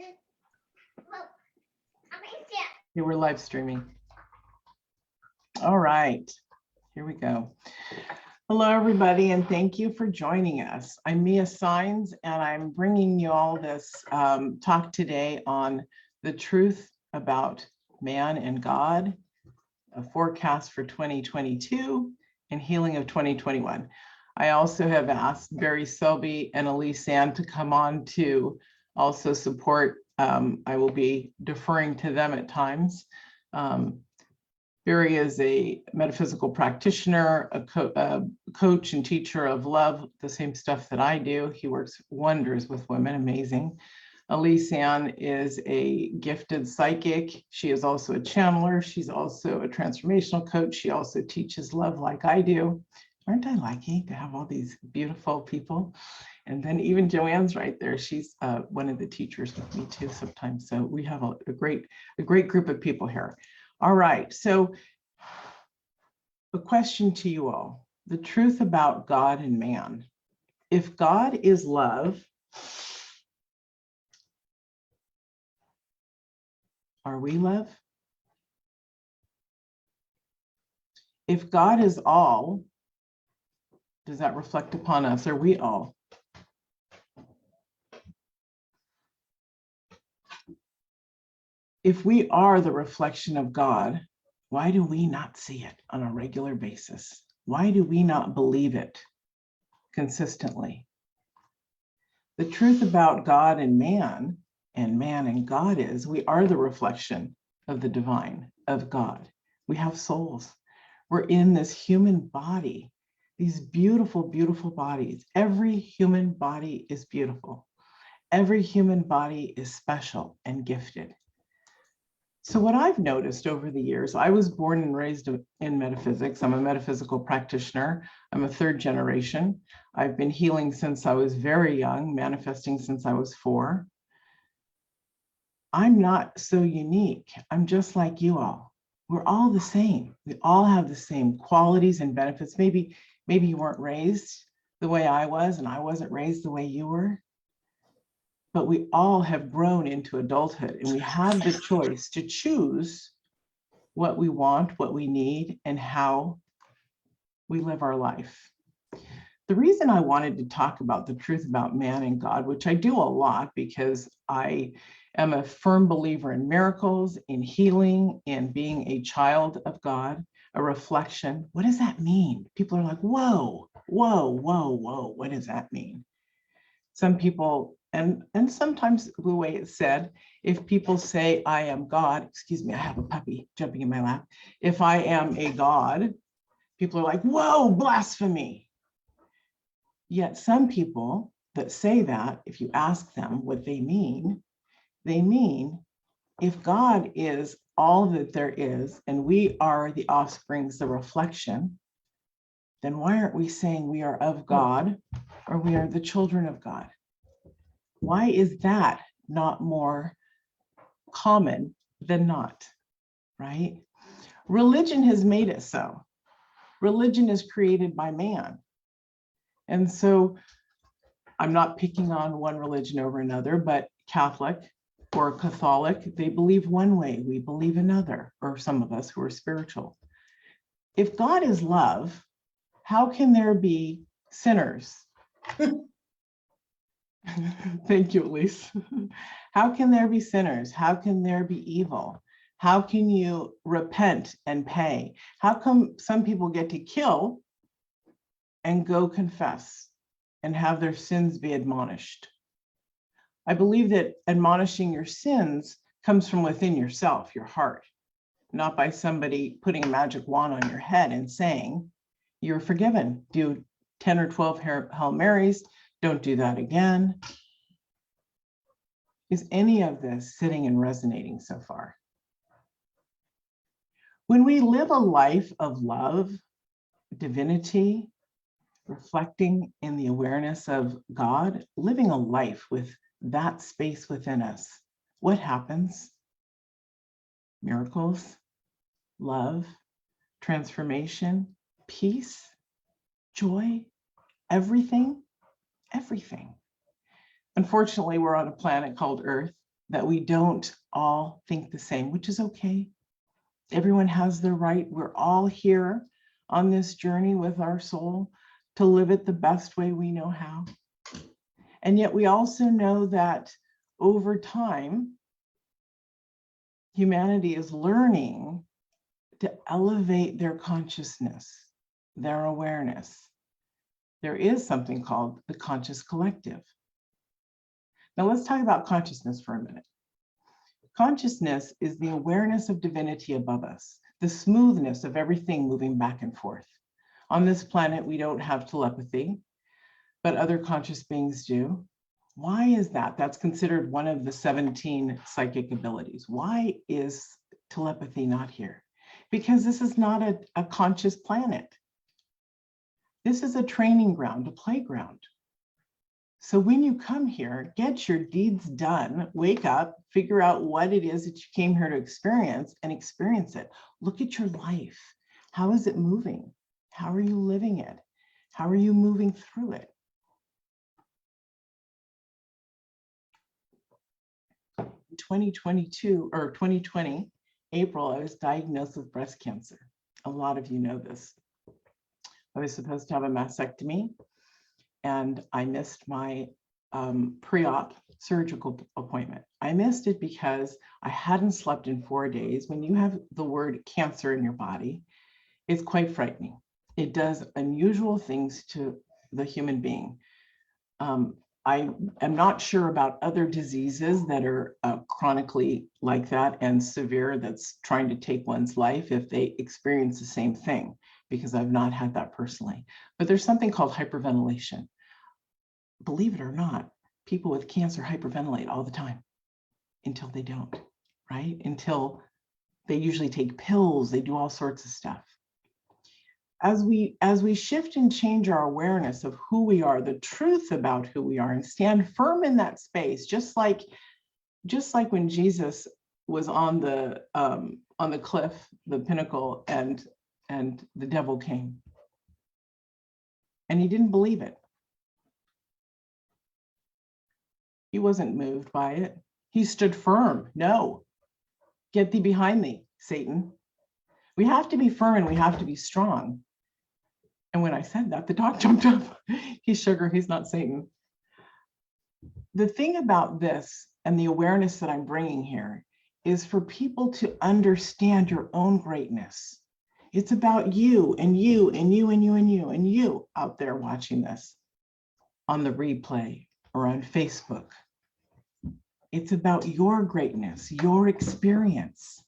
Okay, we're live streaming. All right, here we go. Hello, everybody, and thank you for joining us. I'm Saenz, and I'm bringing you all this talk today on the truth about man and God, a forecast for 2022, and healing of 2021. I also have asked Barry Selby and Elise Ann to come on to also support. I will be deferring to them at times. Barry is a metaphysical practitioner, a coach and teacher of love, the same stuff that I do. He works wonders with women, amazing. Elise Ann is a gifted psychic. She is also a channeler. She's also a transformational coach. She also teaches love like I do. Aren't I lucky to have all these beautiful people? And then even Joanne's right there. She's one of the teachers with me too sometimes. So we have a great group of people here. All right, so a question to you all, the truth about God and man. If God is love, are we love? If God is all, does that reflect upon us? Are we all? If we are the reflection of God, why do we not see it on a regular basis? Why do we not believe it consistently? The truth about God and man and God is we are the reflection of the divine, of God. We have souls. We're in this human body, these beautiful, beautiful bodies. Every human body is beautiful. Every human body is special and gifted. So what I've noticed over the years, I was born and raised in metaphysics. I'm a metaphysical practitioner. I'm a third generation. I've been healing since I was very young, manifesting since I was 4. I'm not so unique. I'm just like you all. We're all the same. We all have the same qualities and benefits. Maybe you weren't raised the way I was, and I wasn't raised the way you were. But we all have grown into adulthood, and we have the choice to choose what we want, what we need, and how we live our life. The reason I wanted to talk about the truth about man and God, which I do a lot because I am a firm believer in miracles, in healing, in being a child of God, a reflection. What does that mean? People are like, whoa, whoa, whoa, whoa. What does that mean? Some people, and sometimes the way it's said, if people say I am God, excuse me, I have a puppy jumping in my lap. If I am a God, people are like, whoa, blasphemy. Yet some people that say that, if you ask them what they mean if God is all that there is, and we are the offsprings, the reflection, then why aren't we saying we are of God or we are the children of God? Why is that not more common than not, right? Religion has made it so. Religion is created by man. And so I'm not picking on one religion over another, but Catholic or Catholic, they believe one way, we believe another, or some of us who are spiritual. If God is love, how can there be sinners? Thank you, Elise. How can there be sinners? How can there be evil? How can you repent and pay? How come some people get to kill and go confess and have their sins be admonished? I believe that admonishing your sins comes from within yourself, your heart, not by somebody putting a magic wand on your head and saying, you're forgiven. Do 10 or 12 Hail Marys. Don't do that again. Is any of this sitting and resonating so far? When we live a life of love, divinity, reflecting in the awareness of God, living a life with that space within us, what happens? Miracles, love, transformation, peace, joy, everything. Unfortunately, we're on a planet called Earth that we don't all think the same, which is okay. Everyone has their right. We're all here on this journey with our soul to live it the best way we know how. And yet we also know that over time, humanity is learning to elevate their consciousness, their awareness. There is something called the conscious collective. Now let's talk about consciousness for a minute. Consciousness is the awareness of divinity above us, the smoothness of everything moving back and forth. On this planet, we don't have telepathy, but other conscious beings do. Why is that? That's considered one of the 17 psychic abilities. Why is telepathy not here? Because this is not a conscious planet. This is a training ground, a playground. So when you come here, get your deeds done, wake up, figure out what it is that you came here to experience and experience it. Look at your life. How is it moving? How are you living it? How are you moving through it? In 2022 or 2020, April, I was diagnosed with breast cancer. A lot of you know this. I was supposed to have a mastectomy, and I missed my pre-op surgical appointment. I missed it because I hadn't slept in 4 days. When you have the word cancer in your body, it's quite frightening. It does unusual things to the human being. I am not sure about other diseases that are chronically like that and severe, that's trying to take one's life, if they experience the same thing, because I've not had that personally. But there's something called hyperventilation. Believe it or not, people with cancer hyperventilate all the time until they don't, right? Until they usually take pills, they do all sorts of stuff. As we shift and change our awareness of who we are, the truth about who we are, and stand firm in that space, just like when Jesus was on the cliff, the pinnacle, and the devil came, and he didn't believe it. He wasn't moved by it. He stood firm. No, get thee behind thee, Satan. We have to be firm and we have to be strong. And when I said that, the dog jumped up. He's sugar, he's not Satan. The thing about this and the awareness that I'm bringing here is for people to understand your own greatness. It's about you and you and you and you and you and you out there watching this on the replay or on Facebook. It's about your greatness, your experience.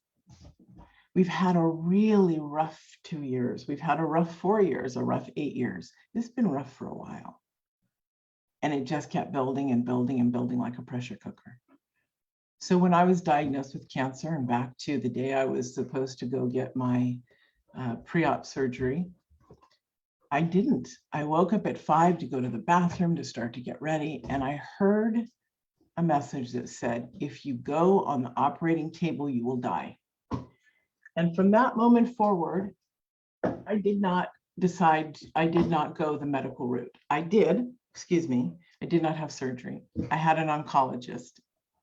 We've had a really rough 2 years. We've had a rough 4 years, a rough 8 years. It's been rough for a while. And it just kept building and building and building like a pressure cooker. So when I was diagnosed with cancer, and back to the day I was supposed to go get my pre-op surgery, I didn't. I woke up at 5 to go to the bathroom to start to get ready. And I heard a message that said, if you go on the operating table, you will die. And from that moment forward, I did not go the medical route. I did not have surgery. I had an oncologist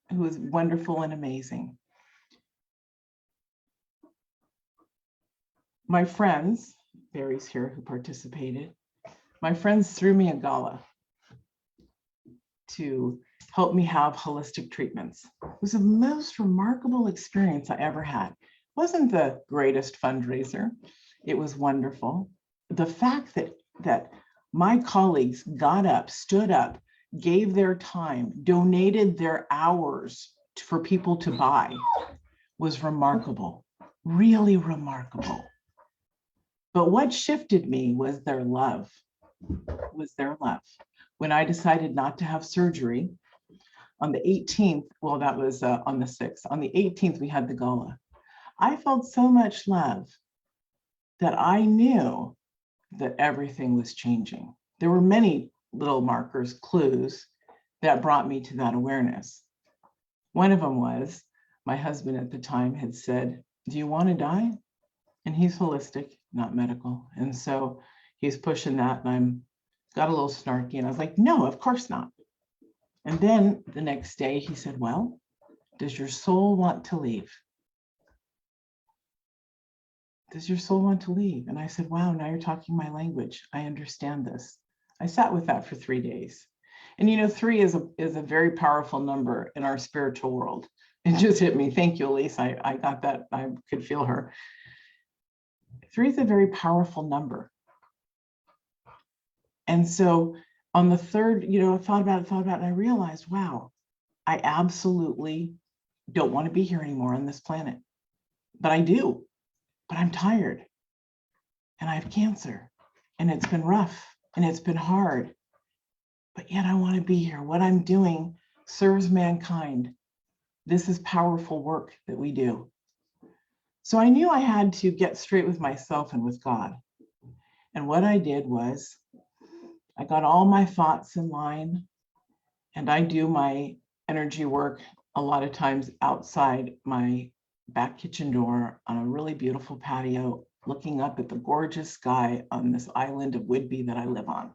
who was wonderful and amazing. My friends, Barry's here who participated, my friends threw me a gala to help me have holistic treatments. It was the most remarkable experience I ever had. Wasn't the greatest fundraiser. It was wonderful. The fact that my colleagues got up, stood up, gave their time, donated their hours for people to buy was remarkable, really remarkable. But what shifted me was their love, When I decided not to have surgery on the 18th, well, that was on the 6th, on the 18th, we had the gala. I felt so much love that I knew that everything was changing. There were many little markers, clues that brought me to that awareness. One of them was my husband at the time had said, do you want to die? And he's holistic, not medical. And so he's pushing that, and I'm got a little snarky, and I was like, no, of course not. And then the next day he said, well, Does your soul want to leave? Does your soul want to leave? And I said, wow, now you're talking my language. I understand this. I sat with that for 3 days. And you know, 3 is a very powerful number in our spiritual world. It just hit me. Thank you, Elise. I got that. I could feel her. 3 is a very powerful number. And so on the 3rd, you know, I thought about it, and I realized, wow, I absolutely don't want to be here anymore on this planet. But I do. But I'm tired. And I have cancer. And it's been rough. And it's been hard. But yet I want to be here. What I'm doing serves mankind. This is powerful work that we do. So I knew I had to get straight with myself and with God. And what I did was I got all my thoughts in line, and I do my energy work a lot of times outside my back kitchen door on a really beautiful patio, looking up at the gorgeous sky on this island of Whidbey that I live on.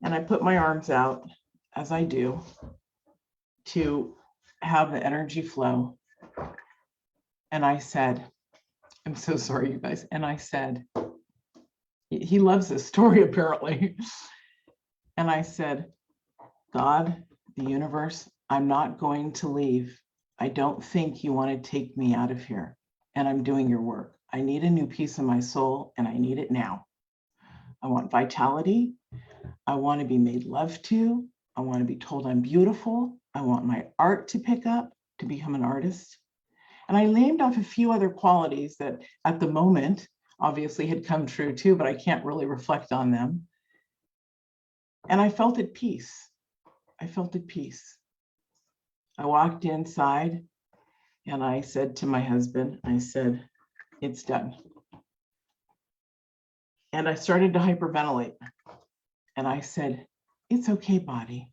And I put my arms out, as I do, to have the energy flow. And I said, I'm so sorry, you guys. And I said, he loves this story apparently. And I said, God, the universe, I'm not going to leave. I don't think you want to take me out of here. And I'm doing your work. I need a new piece of my soul, and I need it now. I want vitality. I want to be made love to. I want to be told I'm beautiful. I want my art to pick up, to become an artist. And I named off a few other qualities that at the moment obviously had come true too, but I can't really reflect on them. And I felt at peace. I felt at peace. I walked inside and I said to my husband, I said, it's done. And I started to hyperventilate. And I said, it's okay, body.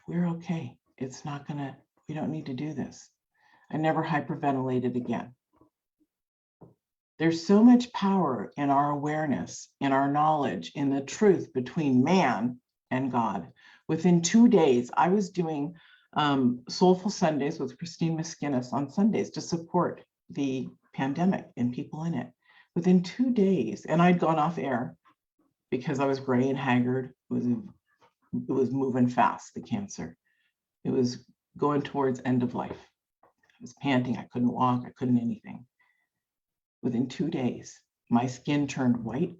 We're okay. It's not gonna, we don't need to do this. I never hyperventilated again. There's so much power in our awareness, in our knowledge, in the truth between man and God. Within 2 days, I was doing Soulful Sundays with Christine Miskinnis on Sundays to support the pandemic and people in it. Within 2 days, and I'd gone off air because I was gray and haggard. It was moving fast, the cancer. It was going towards end of life. I was panting, I couldn't walk, I couldn't anything. Within 2 days, my skin turned white.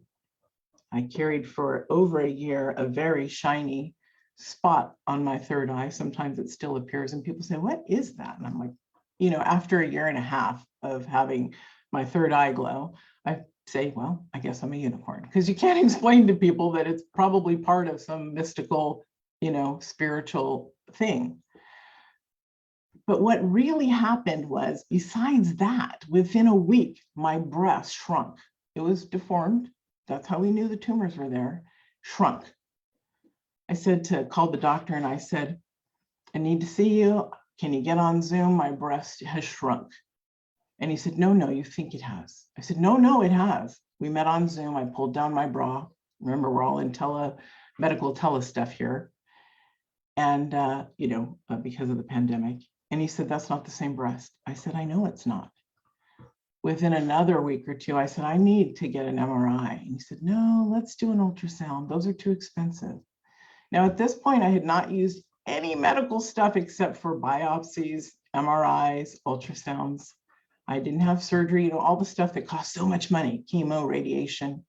I carried for over a year a very shiny spot on my third eye. Sometimes it still appears and people say, what is that? And I'm like, you know, after a year and a half of having my third eye glow, I say, well, I guess I'm a unicorn, because you can't explain to people that it's probably part of some mystical, you know, spiritual thing. But what really happened was, besides that, within a week, my breast shrunk. It was deformed. That's how we knew the tumors were there, shrunk. I said to call the doctor and I said, I need to see you. Can you get on Zoom? My breast has shrunk. And he said, no, you think it has. I said, no, it has. We met on Zoom. I pulled down my bra. Remember, we're all in medical tele stuff here. And, you know, because of the pandemic. And he said, that's not the same breast. I said, I know it's not. Within another week or two, I said, I need to get an MRI. And he said, no, let's do an ultrasound. Those are too expensive. Now, at this point, I had not used any medical stuff except for biopsies, MRIs, ultrasounds. I didn't have surgery, you know, all the stuff that costs so much money, chemo, radiation.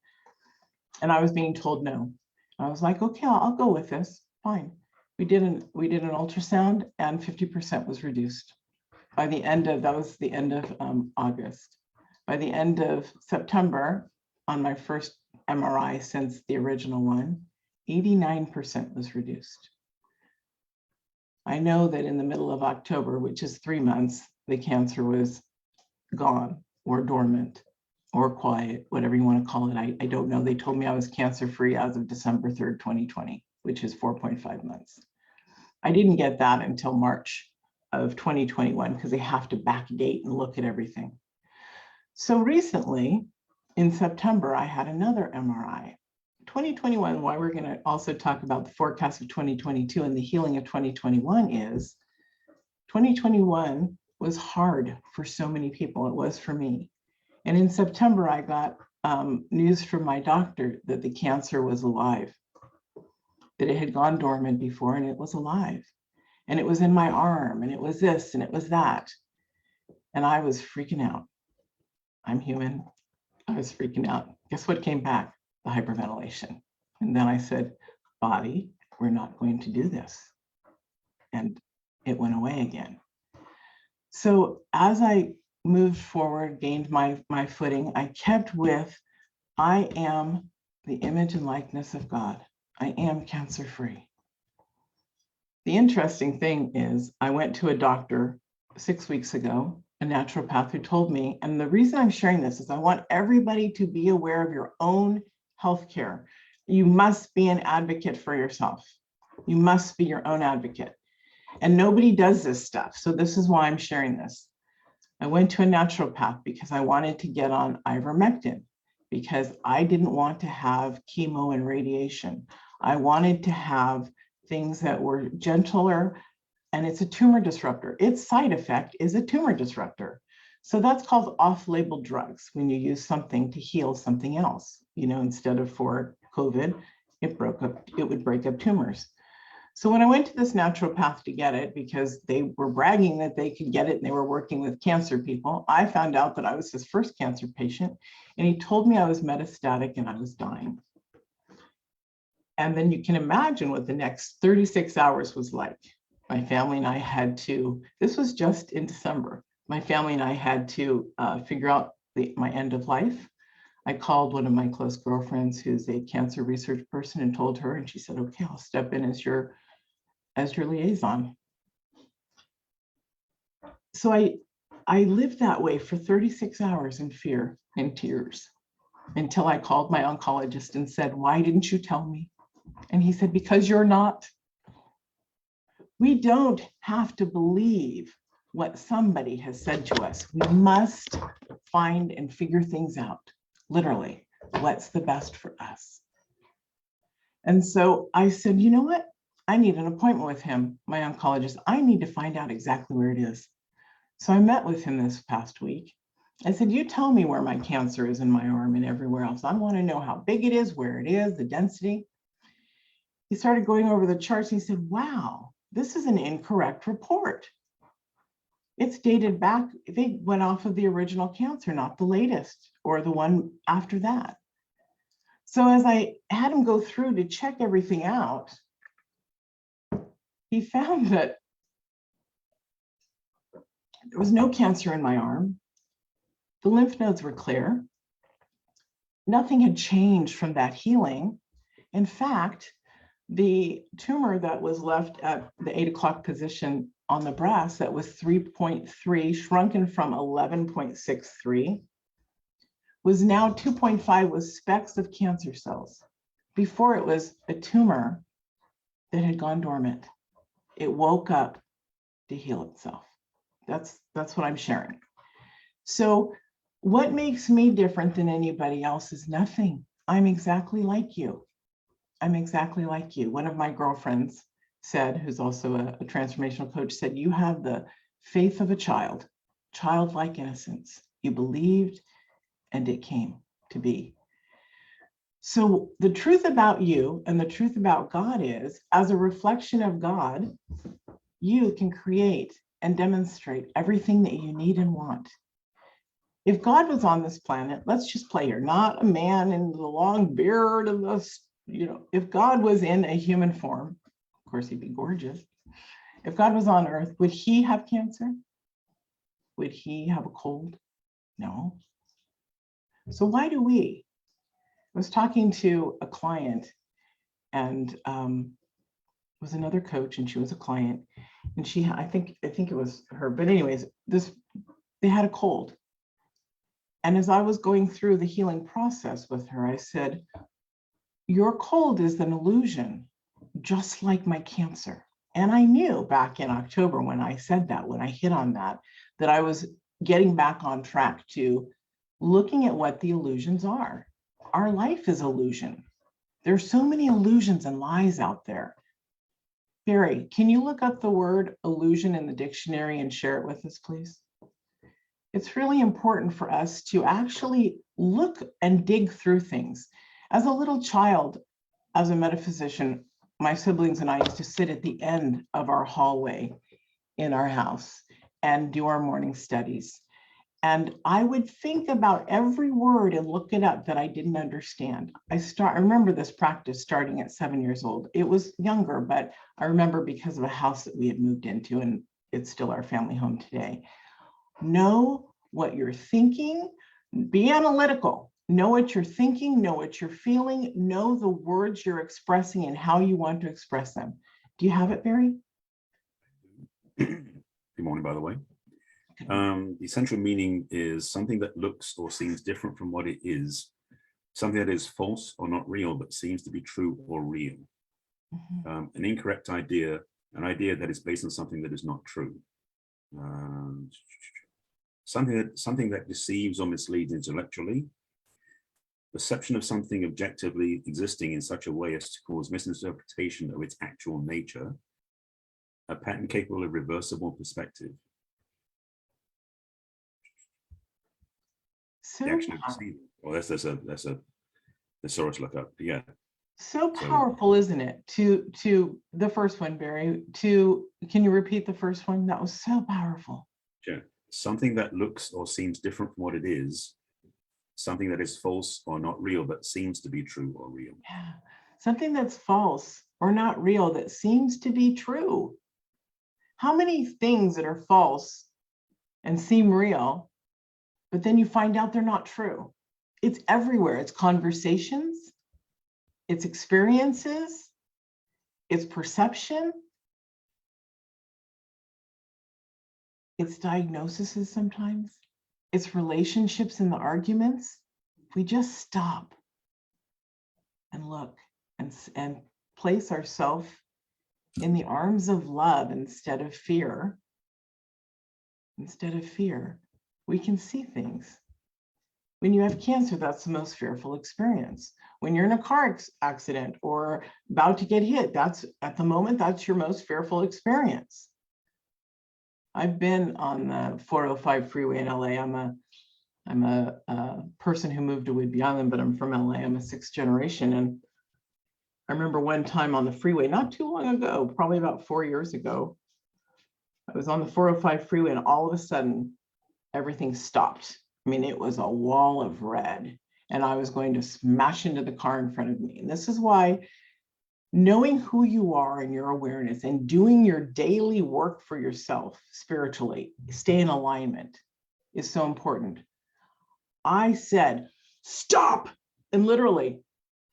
And I was being told no. I was like, okay, I'll go with this, fine. We did an ultrasound and 50% was reduced. By the end of, that was the end of August. By the end of September, on my first MRI since the original one, 89% was reduced. I know that in the middle of October, which is 3 months, the cancer was gone or dormant or quiet, whatever you want to call it. I don't know. They told me I was cancer-free as of December 3rd, 2020, which is 4.5 months. I didn't get that until March of 2021 because they have to backdate and look at everything. So recently, in September, I had another MRI. 2021, why we're going to also talk about the forecast of 2022 and the healing of 2021 is 2021 was hard for so many people. It was for me. And in September, I got news from my doctor that the cancer was alive, that it had gone dormant before and it was alive. And it was in my arm, and it was this, and it was that. And I was freaking out. I'm human. I was freaking out. Guess what came back? The hyperventilation. And then I said, body, we're not going to do this. And it went away again. So as I moved forward, gained my footing, I kept with, I am the image and likeness of God. I am cancer-free. The interesting thing is I went to a doctor 6 weeks ago, a naturopath, who told me, and the reason I'm sharing this is I want everybody to be aware of your own healthcare. You must be an advocate for yourself. You must be your own advocate. And nobody does this stuff. So this is why I'm sharing this. I went to a naturopath because I wanted to get on ivermectin, because I didn't want to have chemo and radiation. I wanted to have things that were gentler, and it's a tumor disruptor. Its side effect is a tumor disruptor. So that's called off-label drugs, when you use something to heal something else. You know, instead of for COVID, it would break up tumors. So when I went to this naturopath to get it, because they were bragging that they could get it and they were working with cancer people, I found out that I was his first cancer patient, and he told me I was metastatic and I was dying. And then you can imagine what the next 36 hours was like. My family and I had to, this was just in December, my family and I had to figure out my end of life. I called one of my close girlfriends who's a cancer research person and told her, and she said, okay, I'll step in as your liaison. So I lived that way for 36 hours in fear and tears until I called my oncologist and said, why didn't you tell me? And he said, because you're not. We don't have to believe what somebody has said to us. We must find and figure things out, literally, what's the best for us. And so I said, you know what? I need an appointment with him, my oncologist. I need to find out exactly where it is. So I met with him this past week. I said, you tell me where my cancer is in my arm and everywhere else. I want to know how big it is, where it is, the density. He started going over the charts and he said, wow, this is an incorrect report. It's dated back, they went off of the original cancer, not the latest or the one after that. So as I had him go through to check everything out, he found that there was no cancer in my arm. The lymph nodes were clear. Nothing had changed from that healing. In fact, the tumor that was left at the 8 o'clock position on the breast, that was 3.3, shrunken from 11.63, was now 2.5 with specks of cancer cells. Before, it was a tumor that had gone dormant. It woke up to heal itself. That's what I'm sharing. So what makes me different than anybody else is nothing. I'm exactly like you. I'm exactly like you. One of my girlfriends said, who's also a transformational coach, said, you have the faith of a child, childlike innocence. You believed and it came to be. So the truth about you and the truth about God is, as a reflection of God, you can create and demonstrate everything that you need and want. If God was on this planet, let's just play here, not a man in the long beard of us, you know, if God was in a human form, of course, he'd be gorgeous. If God was on earth, would he have cancer? Would he have a cold? No. So why do we? I was talking to a client, and it was another coach, and she was a client, and she, I think it was her, but anyways, they had a cold. And as I was going through the healing process with her, I said, your cold is an illusion, just like my cancer. And I knew back in October when I said that, when I hit on that I was getting back on track to looking at what the illusions are. Our life is illusion. There's so many illusions and lies out there. Barry, can you look up the word illusion in the dictionary and share it with us, please? It's really important for us to actually look and dig through things. As a little child, as a metaphysician, my siblings and I used to sit at the end of our hallway in our house and do our morning studies. And I would think about every word and look it up that I didn't understand. I remember this practice starting at 7 years old. It was younger, but I remember because of a house that we had moved into, and it's still our family home today. Know what you're thinking, be analytical, know what you're thinking, know what you're feeling, know the words you're expressing and how you want to express them. Do you have it, Barry? Good morning, by the way. The essential meaning is something that looks or seems different from what it is, something that is false or not real, but seems to be true or real. An incorrect idea, an idea that is based on something that is not true. Something that deceives or misleads intellectually. Perception of something objectively existing in such a way as to cause misinterpretation of its actual nature. A pattern capable of reversible perspective. So The action of deceiving. Well, that's a thesaurus look up. Yeah. So powerful, isn't it? To the first one, Barry. Can you repeat the first one? That was so powerful. Sure. Something that looks or seems different from what it is. Something that is false or not real, but seems to be true or real. Yeah. Something that's false or not real that seems to be true. How many things that are false and seem real, but then you find out they're not true? It's everywhere. It's conversations, it's experiences, it's perception, it's diagnoses sometimes, it's relationships and the arguments. If we just stop and look and place ourselves in the arms of love instead of fear, we can see things. When you have cancer, that's the most fearful experience. When you're in a car accident or about to get hit, that's at the moment, that's your most fearful experience. I've been on the 405 freeway in LA. I'm a person who moved to Whidbey Island, but I'm from LA. I'm a sixth generation. And I remember one time on the freeway, not too long ago, probably about 4 years ago, I was on the 405 freeway and all of a sudden everything stopped. I mean, it was a wall of red and I was going to smash into the car in front of me. And this is why knowing who you are and your awareness and doing your daily work for yourself spiritually, stay in alignment, is so important. I said, stop. And literally,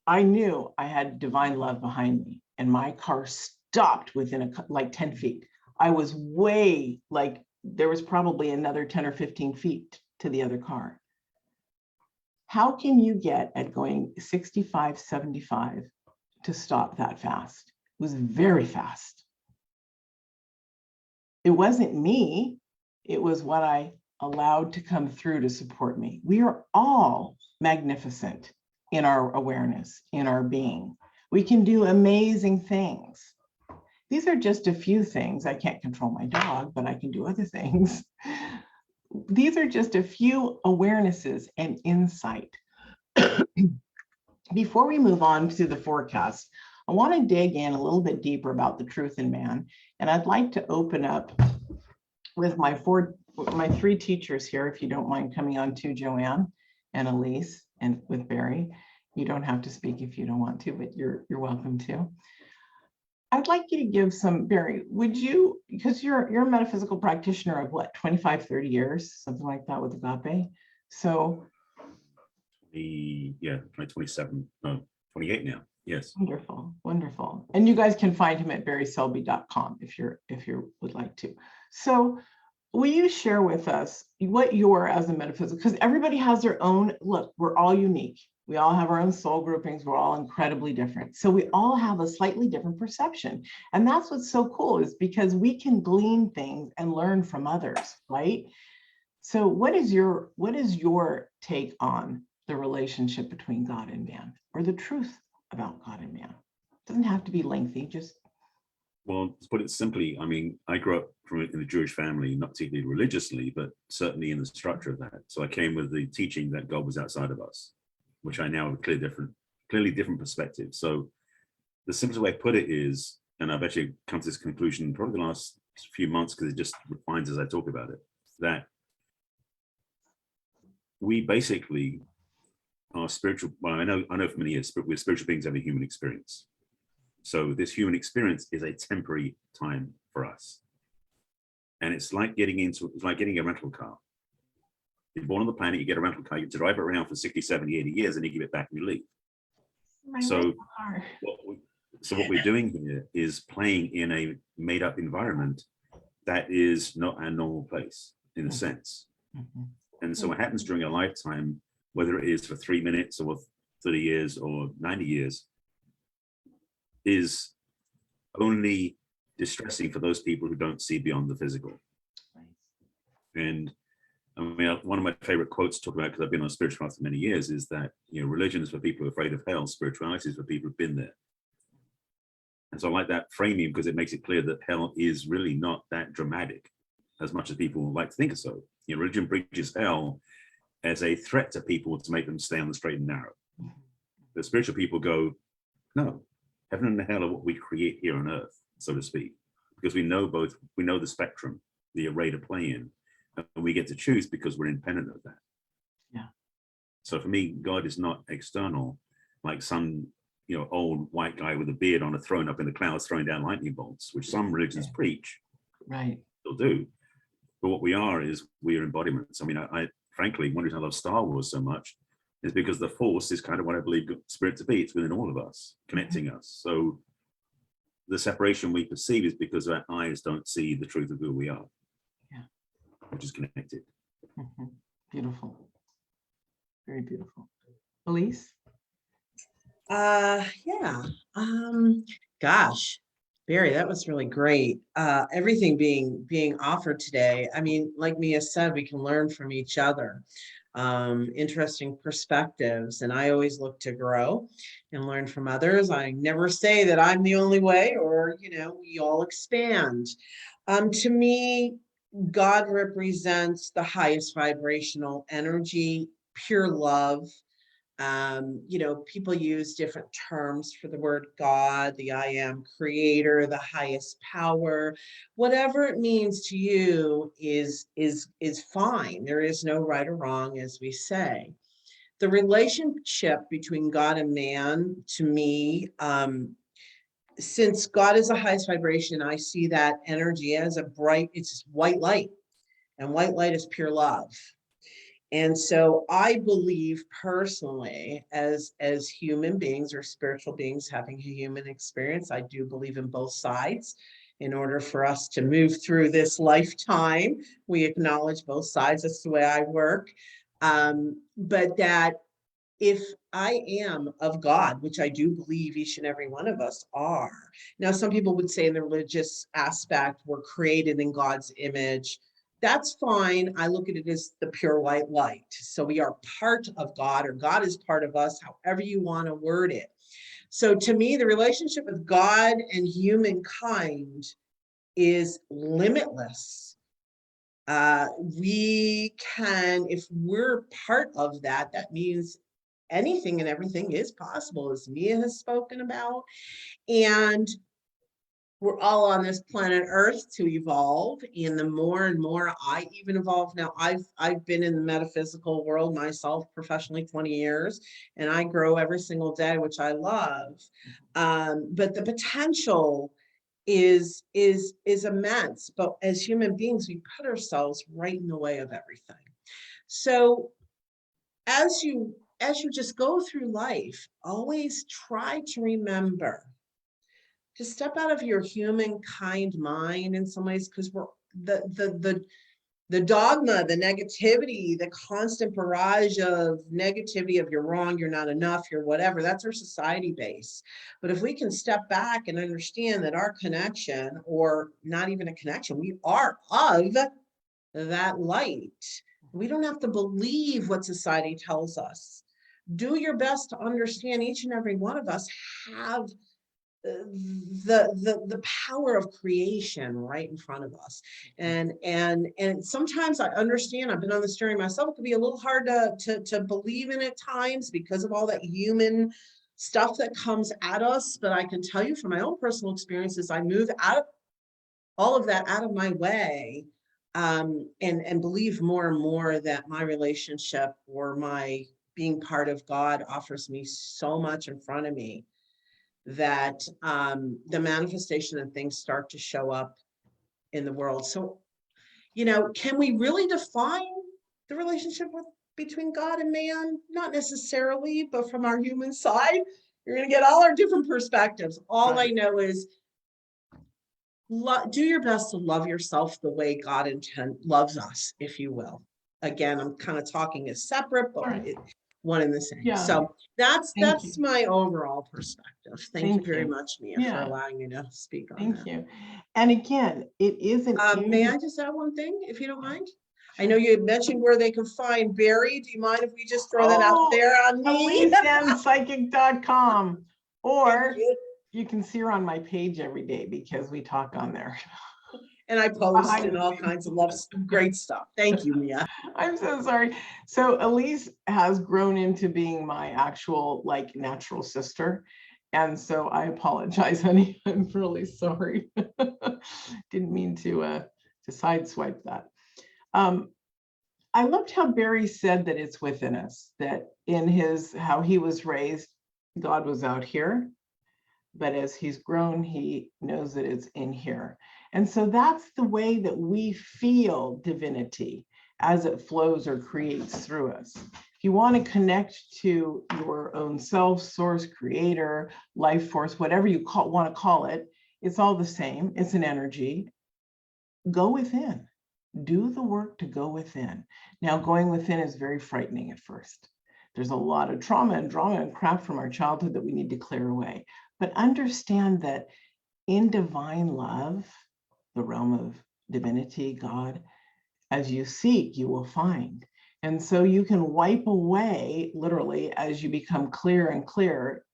I knew I had divine love behind me and my car stopped within like 10 feet. I was way, like, there was probably another 10 or 15 feet to the other car. How can you get at going 65, 75 to stop that fast? It was very fast. It wasn't me. It was what I allowed to come through to support me. We are all magnificent in our awareness, in our being. We can do amazing things. These are just a few things. I can't control my dog, but I can do other things. These are just a few awarenesses and insight. Before we move on to the forecast, I want to dig in a little bit deeper about the truth in man. And I'd like to open up with my three teachers here, if you don't mind coming on to Joanne and Elise and with Barry. You don't have to speak if you don't want to, but you're welcome to. I'd like you to give some, Barry, would you, because you're a metaphysical practitioner of what, 25, 30 years, something like that with Agape. So 27, no, 28 now. Yes. Wonderful, wonderful. And you guys can find him at barryselby.com if you would like to. So will you share with us what you are as a metaphysical, because everybody has their own, look, we're all unique. We all have our own soul groupings. We're all incredibly different. So we all have a slightly different perception. And that's what's so cool, is because we can glean things and learn from others, right? So what is your take on the relationship between God and man, or the truth about God and man? It doesn't have to be lengthy, just Well, to put it simply, I mean, I grew up in a Jewish family, not particularly religiously, but certainly in the structure of that. So I came with the teaching that God was outside of us, which I now have a clearly different perspective. So the simplest way to put it is, and I've actually come to this conclusion probably the last few months because it just refines as I talk about it, that we basically are spiritual. Well, I know for many years, but we're spiritual beings having a human experience. So this human experience is a temporary time for us. And it's like getting a rental car. You're born on the planet, you get a rental car, you drive it around for 60, 70, 80 years, and you give it back and you leave. So what we're doing here is playing in a made up environment that is not our normal place in a sense. And so what happens during a lifetime, whether it is for 3 minutes or 30 years or 90 years, is only distressing for those people who don't see beyond the physical. And I mean, one of my favorite quotes to talk about, because I've been on a spiritual path for many years, is that, you know, religion is for people who are afraid of hell, spirituality is for people who've been there. And so I like that framing because it makes it clear that hell is really not that dramatic as much as people like to think of so. You know, religion preaches hell as a threat to people to make them stay on the straight and narrow. The spiritual people go, no, heaven and hell are what we create here on earth, so to speak, because we know the spectrum, the array to play in, and we get to choose because we're independent of that. Yeah. So for me, God is not external, like some, you know, old white guy with a beard on a throne up in the clouds throwing down lightning bolts, which some religions preach. Right. They'll do. But what we are is we are embodiments. I mean, I frankly, one reason I love Star Wars so much is because the Force is kind of what I believe spirit to be. It's within all of us, connecting us. So the separation we perceive is because our eyes don't see the truth of who we are. Yeah. Which is connected. Beautiful. Very beautiful. Elise? Yeah. Gosh, Barry, that was really great. Everything being offered today. I mean, like Mia said, we can learn from each other. Interesting perspectives, and I always look to grow and learn from others. I never say that I'm the only way, or, you know, we all expand. To me, God represents the highest vibrational energy, pure love. You know, people use different terms for the word God, the I am creator, the highest power. Whatever it means to you is fine. There is no right or wrong, as we say. The relationship between God and man, to me, since God is the highest vibration, I see that energy as a bright, it's white light, and white light is pure love. And so I believe personally, as human beings or spiritual beings having a human experience, I do believe in both sides. In order for us to move through this lifetime, we acknowledge both sides. That's the way I work. But that if I am of God, which I do believe each and every one of us are. Now, some people would say in the religious aspect, we're created in God's image. That's fine. I look at it as the pure white light. So we are part of God, or God is part of us, however you want to word it. So to me, the relationship with God and humankind is limitless. We can, if we're part of that, that means anything and everything is possible, as Mia has spoken about. And we're all on this planet Earth to evolve. And the more and more I even evolve now, I've been in the metaphysical world myself professionally 20 years, and I grow every single day, which I love. But the potential is immense. But as human beings, we put ourselves right in the way of everything. So as you just go through life, always try to remember to step out of your humankind mind in some ways, because we're the dogma, the negativity, the constant barrage of negativity of you're wrong, you're not enough, you're whatever, that's our society base. But if we can step back and understand that our connection, or not even a connection, we are of that light. We don't have to believe what society tells us. Do your best to understand each and every one of us have the power of creation right in front of us. And sometimes I understand, I've been on this journey myself, it can be a little hard to believe in at times because of all that human stuff that comes at us. But I can tell you from my own personal experiences, I move out of all of that out of my way, and believe more and more that my relationship or my being part of God offers me so much in front of me that the manifestation and things start to show up in the world. So, can we really define the relationship between God and man? Not necessarily, but from our human side, you're going to get all our different perspectives. All I know is do your best to love yourself the way God loves us, if you will. Again, I'm kind of talking as separate, but one and the same. Yeah. So that's Thank you. my overall perspective. Thank you very you. much, Mia, Yeah. for allowing me to speak on Thank that. you. And again, it isn't. May I just add one thing, if you don't mind? I know you had mentioned where they can find Barry. Do you mind if we just throw that out there on me? EliseandPsychic.com. Or Thank you. you can see her on my page every day because we talk on there. And I post and all kinds of great stuff. Thank you, Mia. I'm so sorry. So Elise has grown into being my actual natural sister. And so I apologize, honey. I'm really sorry. Didn't mean to sideswipe that. I loved how Barry said that it's within us, that in how he was raised, God was out here. But as he's grown, he knows that it's in here. And so that's the way that we feel divinity as it flows or creates through us. If you want to connect to your own self, source, creator, life force, whatever you want to call it, it's all the same. It's an energy. Go within. Do the work to go within. Now, going within is very frightening at first. There's a lot of trauma and drama and crap from our childhood that we need to clear away. But understand that in divine love, the realm of divinity, God, as you seek, you will find. And so you can wipe away, literally, as you become clear and clear,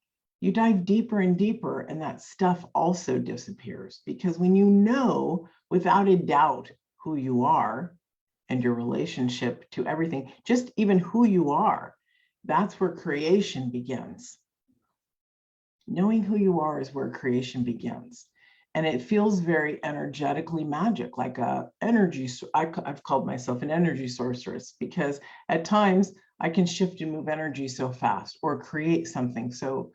you dive deeper and deeper, and that stuff also disappears. Because when you know without a doubt who you are and your relationship to everything, just even who you are, that's where creation begins. Knowing who you are is where creation begins. And it feels very energetically magic, like a energy. I've called myself an energy sorceress because at times I can shift and move energy so fast or create something so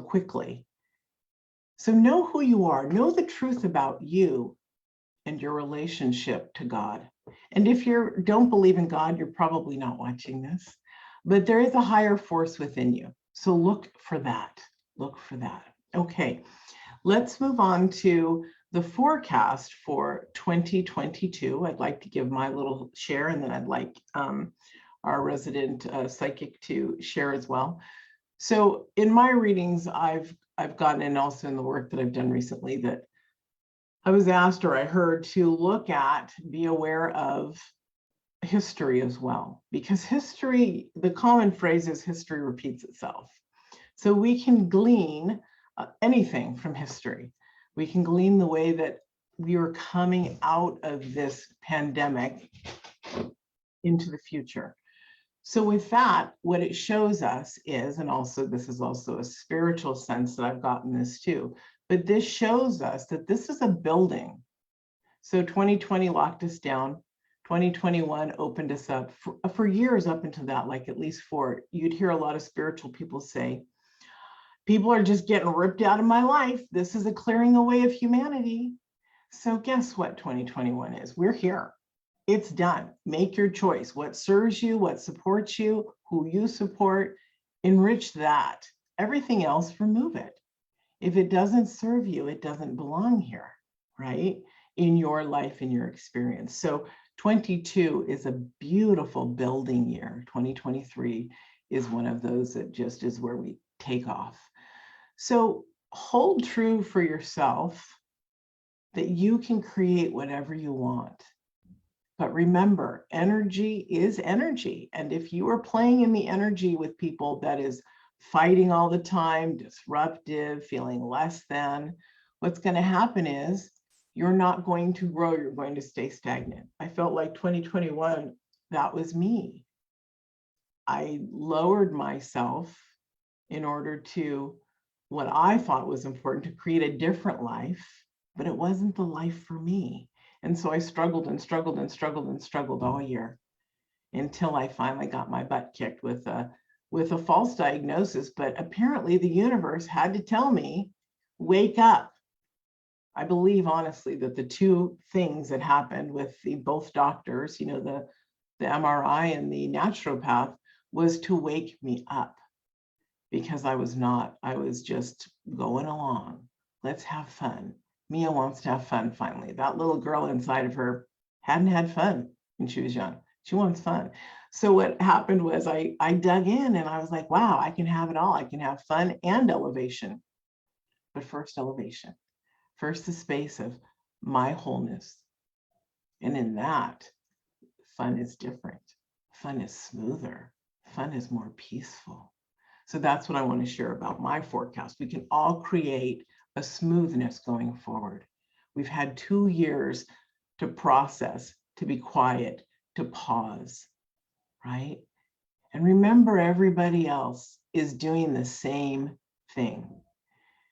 quickly. So know who you are, know the truth about you and your relationship to God. And if you don't believe in God, you're probably not watching this, but there is a higher force within you. So look for that. Look for that. Okay, let's move on to the forecast for 2022. I'd like to give my little share, and then I'd like our resident psychic to share as well. So in my readings, I've gotten, and also in the work that I've done recently, that I was asked or I heard to look at, be aware of history as well, because history, the common phrase is history repeats itself. So we can glean anything from history. We can glean the way that we are coming out of this pandemic into the future. So with that, what it shows us is, and also this is also a spiritual sense that I've gotten this too, but this shows us that this is a building. So 2020 locked us down. 2021 opened us up for years up into that, like at least you'd hear a lot of spiritual people say, people are just getting ripped out of my life. This is a clearing away of humanity. So guess what 2021 is? We're here. It's done. Make your choice. What serves you, what supports you, who you support, enrich that. Everything else, remove it. If it doesn't serve you, it doesn't belong here, right? In your life, in your experience. So 22 is a beautiful building year. 2023 is one of those that just is where we take off. So hold true for yourself that you can create whatever you want. But remember, energy is energy. And if you are playing in the energy with people that is fighting all the time, disruptive, feeling less than, what's going to happen is you're not going to grow, you're going to stay stagnant. I felt like 2021, that was me. I lowered myself in order to what I thought was important, to create a different life, but it wasn't the life for me. And so I struggled and struggled and struggled and struggled all year until I finally got my butt kicked with a false diagnosis. But apparently the universe had to tell me, wake up. I believe honestly that the two things that happened with the both doctors, you know, the MRI and the naturopath, was to wake me up, because I was just going along. Let's have fun. Mia wants to have fun finally. That little girl inside of her hadn't had fun when she was young. She wants fun. So what happened was I dug in and I was like, wow, I can have it all. I can have fun and elevation. But first elevation. First the space of my wholeness. And in that, fun is different. Fun is smoother. Fun is more peaceful. So that's what I want to share about my forecast. We can all create a smoothness going forward. We've had 2 years to process, to be quiet, to pause, right? And remember, everybody else is doing the same thing.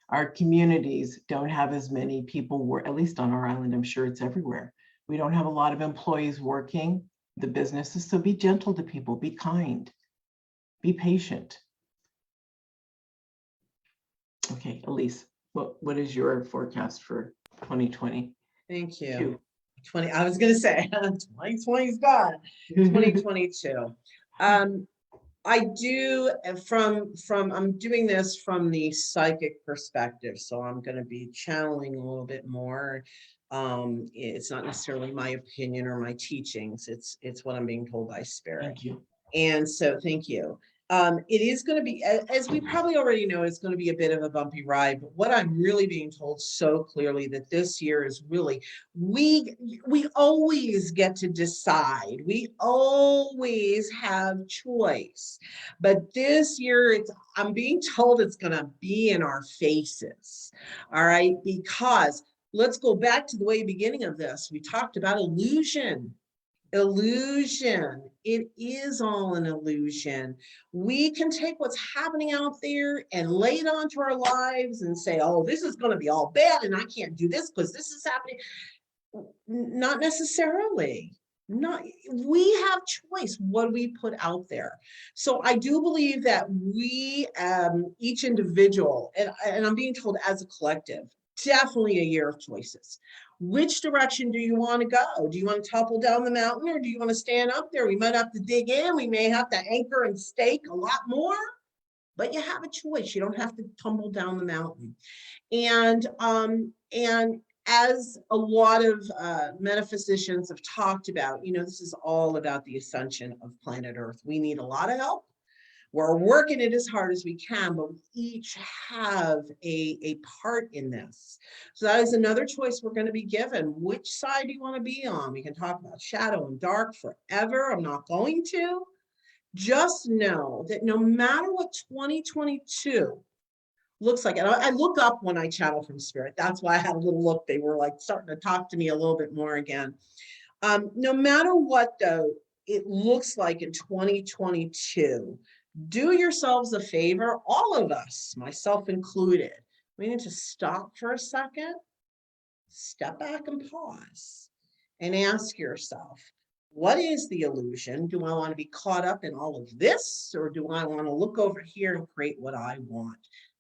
Our communities don't have as many people, at least on our island, I'm sure it's everywhere. We don't have a lot of employees working the businesses, so be gentle to people, be kind, be patient. Okay, Elise, what is your forecast for 2020? Thank you. 20, I was going to say 2020 is gone. 2022. I do I'm doing this from the psychic perspective, so I'm going to be channeling a little bit more. It's not necessarily my opinion or my teachings. It's what I'm being told by spirit. Thank you. And so thank you. It is going to be, as we probably already know, it's going to be a bit of a bumpy ride. But what I'm really being told so clearly that this year is really, we always get to decide. We always have choice. But this year, I'm being told it's going to be in our faces. All right, because let's go back to the way beginning of this. We talked about illusion. Illusion. It is all an illusion. We can take what's happening out there and lay it onto our lives and say, oh, this is going to be all bad and I can't do this because this is happening. Not necessarily. We have choice what we put out there. So I do believe that we, each individual, and I'm being told as a collective, definitely a year of choices. Which direction do you want to go? Do you want to topple down the mountain or do you want to stand up there? We might have to dig in. We may have to anchor and stake a lot more, but you have a choice. You don't have to tumble down the mountain. And as a lot of metaphysicians have talked about, you know, this is all about the ascension of planet Earth. We need a lot of help. We're working it as hard as we can, but we each have a part in this. So that is another choice we're going to be given. Which side do you want to be on? We can talk about shadow and dark forever. I'm not going to. Just know that no matter what 2022 looks like, and I look up when I channel from spirit. That's why I had a little look. They were like starting to talk to me a little bit more again. No matter what, though, it looks like in 2022, do yourselves a favor, all of us, myself included. We need to stop for a second, step back and pause and ask yourself, what is the illusion? Do I want to be caught up in all of this, or do I want to look over here and create what I want?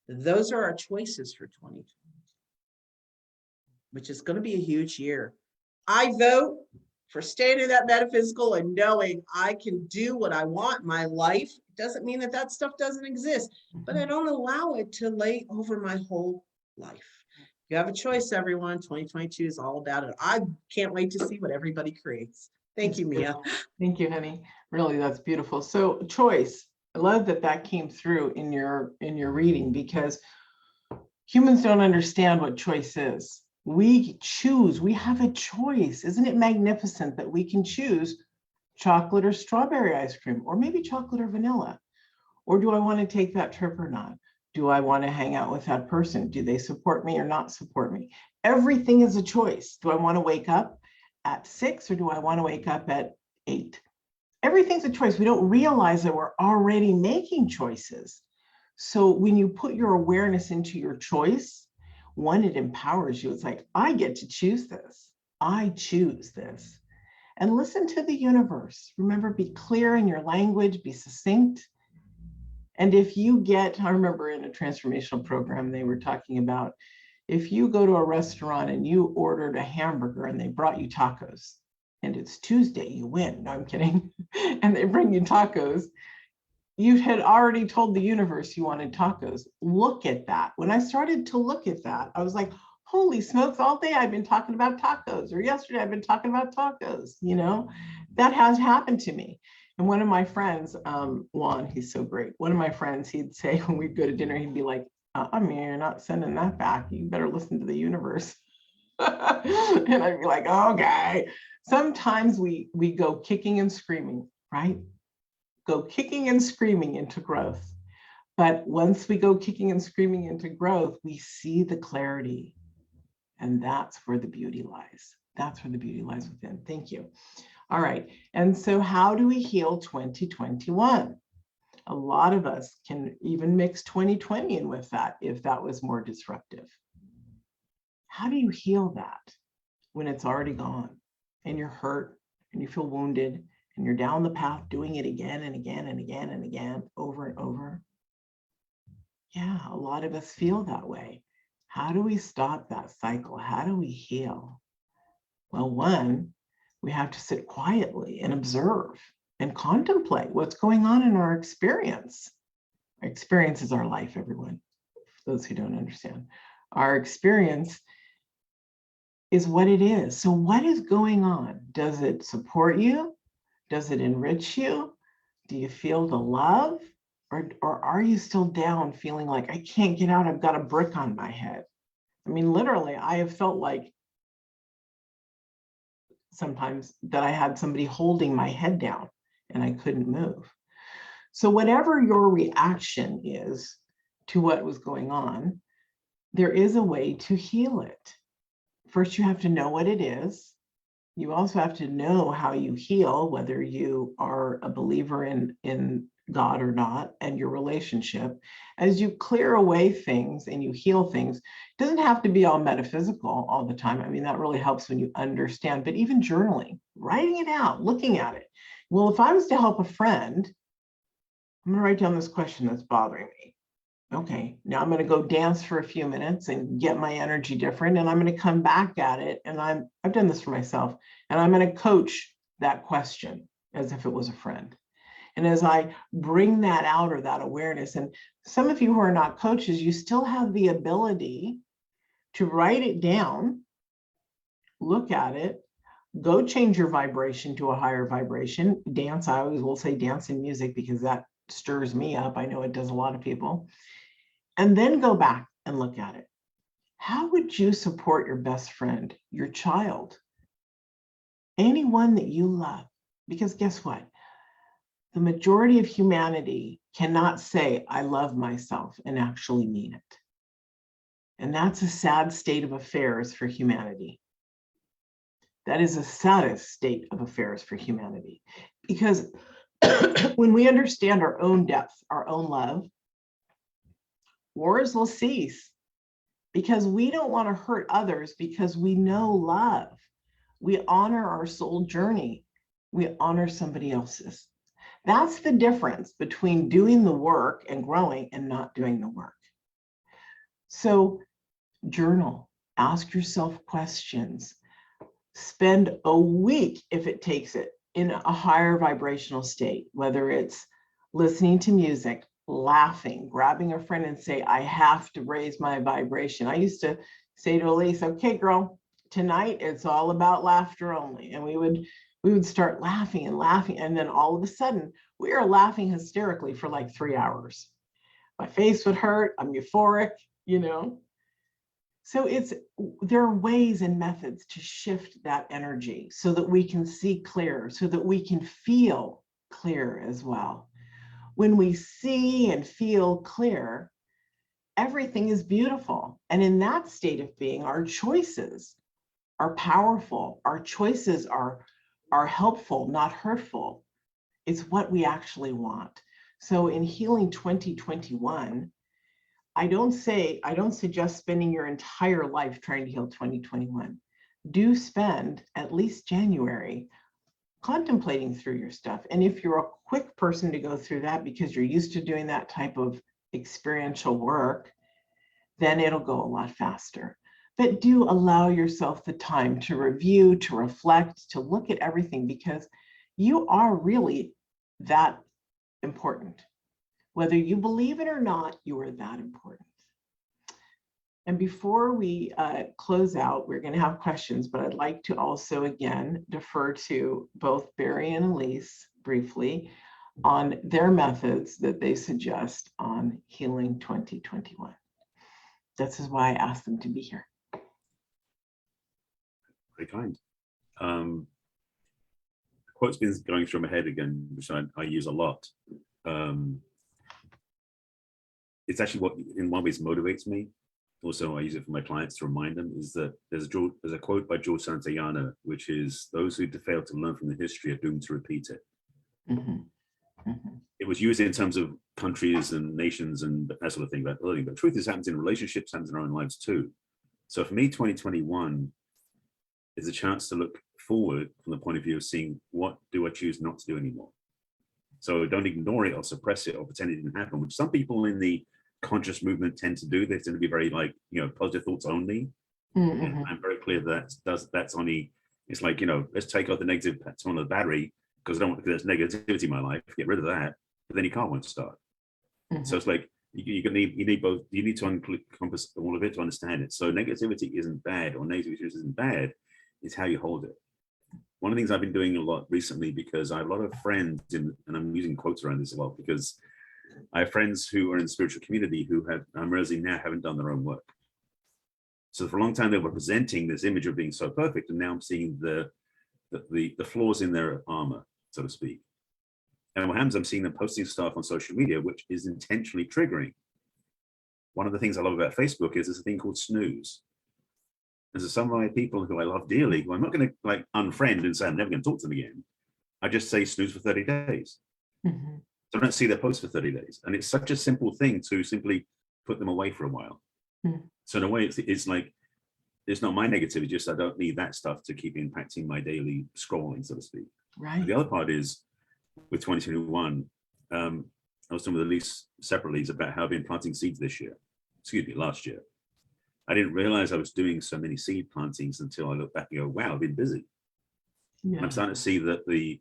Those are our choices for 2020, which is going to be a huge year. I vote for staying in that metaphysical and knowing I can do what I want in my life. It doesn't mean that that stuff doesn't exist, but I don't allow it to lay over my whole life. You have a choice, everyone. 2022 is all about it. I can't wait to see what everybody creates. Thank you, Mia. Thank you, honey. Really, that's beautiful. So choice. I love that came through in your reading, because humans don't understand what choice is. We choose, we have a choice. Isn't it magnificent that we can choose chocolate or strawberry ice cream, or maybe chocolate or vanilla, Or do I want to take that trip or not? Do I want to hang out with that person? Do they support me or not support me? Everything is a choice. Do I want to wake up at 6 or do I want to wake up at 8? Everything's a choice. We don't realize that we're already making choices. So when you put your awareness into your choice, one, it empowers you. It's like, I get to choose this. I choose this. And listen to the universe. Remember, be clear in your language, be succinct. And if you get, I remember in a transformational program, they were talking about if you go to a restaurant and you ordered a hamburger and they brought you tacos, and it's Tuesday, you win. No, I'm kidding. And they bring you tacos. You had already told the universe you wanted tacos. Look at that. When I started to look at that, I was like, holy smokes, all day I've been talking about tacos, or yesterday I've been talking about tacos, you know, that has happened to me. And one of my friends, Juan, he's so great. One of my friends, he'd say when we'd go to dinner, he'd be like, I mean, you're not sending that back. You better listen to the universe. And I'd be like, okay. Sometimes we go kicking and screaming, right? Go kicking and screaming into growth. But once we go kicking and screaming into growth, we see the clarity. And that's where the beauty lies. That's where the beauty lies within. Thank you. All right. And so how do we heal 2021? A lot of us can even mix 2020 in with that if that was more disruptive. How do you heal that when it's already gone and you're hurt and you feel wounded and you're down the path doing it again and again and again and again, over and over? Yeah, a lot of us feel that way. How do we stop that cycle? How do we heal? Well, one, we have to sit quietly and observe and contemplate what's going on in our experience. Our experience is our life, everyone. For those who don't understand, our experience is what it is. So what is going on? Does it support you? Does it enrich you? Do you feel the love? Or are you still down, feeling like, I can't get out, I've got a brick on my head? I mean, literally, I have felt like sometimes that I had somebody holding my head down and I couldn't move. So whatever your reaction is to what was going on, there is a way to heal it. First, you have to know what it is. You also have to know how you heal, whether you are a believer in God or not, and your relationship. As you clear away things and you heal things, it doesn't have to be all metaphysical all the time. I mean, that really helps when you understand, but even journaling, writing it out, looking at it. Well, if I was to help a friend, I'm going to write down this question that's bothering me. Okay, now I'm going to go dance for a few minutes and get my energy different. And I'm going to come back at it. And I've done this for myself. And I'm going to coach that question as if it was a friend. And as I bring that out, or that awareness, and some of you who are not coaches, you still have the ability to write it down, look at it, go change your vibration to a higher vibration. Dance, I always will say dance and music because that stirs me up. I know it does a lot of people. And then go back and look at it. How would you support your best friend, your child, anyone that you love? Because guess what? The majority of humanity cannot say, I love myself, and actually mean it. And that's a sad state of affairs for humanity. That is the saddest state of affairs for humanity. Because when we understand our own depth, our own love, wars will cease, because we don't want to hurt others, because we know love. We honor our soul journey. We honor somebody else's. That's the difference between doing the work and growing and not doing the work. So journal, ask yourself questions, spend a week, if it takes it, in a higher vibrational state, whether it's listening to music, laughing, grabbing a friend and say, I have to raise my vibration. I used to say to Elise, okay, girl, tonight it's all about laughter only. And we would start laughing and laughing. And then all of a sudden we are laughing hysterically for like 3 hours. My face would hurt. I'm euphoric, you know? So there are ways and methods to shift that energy so that we can see clear, so that we can feel clear as well. when we see and feel clear, everything is beautiful. And in that state of being, our choices are powerful. Our choices are helpful, not hurtful. It's what we actually want. So in Healing 2021, I don't suggest spending your entire life trying to heal 2021. Do spend at least January contemplating through your stuff. And if you're a quick person to go through that because you're used to doing that type of experiential work, then it'll go a lot faster. But do allow yourself the time to review, to reflect, to look at everything, because you are really that important. Whether you believe it or not, you are that important. And before we close out, we're going to have questions, but I'd like to also, again, defer to both Barry and Elise briefly on their methods that they suggest on Healing 2021. This is why I asked them to be here. Very kind. The quote's been going through my head again, which I use a lot. It's actually what in one ways motivates me. Also, I use it for my clients to remind them, is that there's a quote by George Santayana, which is, "Those who fail to learn from the history are doomed to repeat it." Mm-hmm. Mm-hmm. It was used in terms of countries and nations and that sort of thing, but the truth is, happens in relationships, happens in our own lives too. So for me, 2021 is a chance to look forward from the point of view of seeing, what do I choose not to do anymore? So don't ignore it or suppress it or pretend it didn't happen, which some people in the conscious movement tend to do. They tend to be very positive thoughts only. Mm-hmm. And I'm very clear that's only, it's like, let's take out the negative on the battery because I don't want, there's negativity in my life, get rid of that, but then your car won't start. Mm-hmm. So it's like, you need both, you need to encompass all of it to understand it. So negativity isn't bad, or negativity isn't bad, it's how you hold it. One of the things I've been doing a lot recently, because I have a lot of friends and I'm using quotes around this a lot, because I have friends who are in the spiritual community who I'm realizing now haven't done their own work. So for a long time they were presenting this image of being so perfect, and now I'm seeing the flaws in their armor, so to speak. And what happens, I'm seeing them posting stuff on social media which is intentionally triggering. One of the things I love about Facebook is there's a thing called snooze. There's some of my people who I love dearly, who I'm not going to unfriend and say I'm never going to talk to them again. I just say snooze for 30 days. Mm-hmm. So I don't see their posts for 30 days. And it's such a simple thing to simply put them away for a while. Mm-hmm. So in a way, it's like, it's not my negativity, just I don't need that stuff to keep impacting my daily scrolling, so to speak. Right. And the other part is, with 2021, I was talking with Elise separately about how I've been planting seeds last year. I didn't realize I was doing so many seed plantings until I look back and go, wow, I've been busy. Yeah. And I'm starting to see that the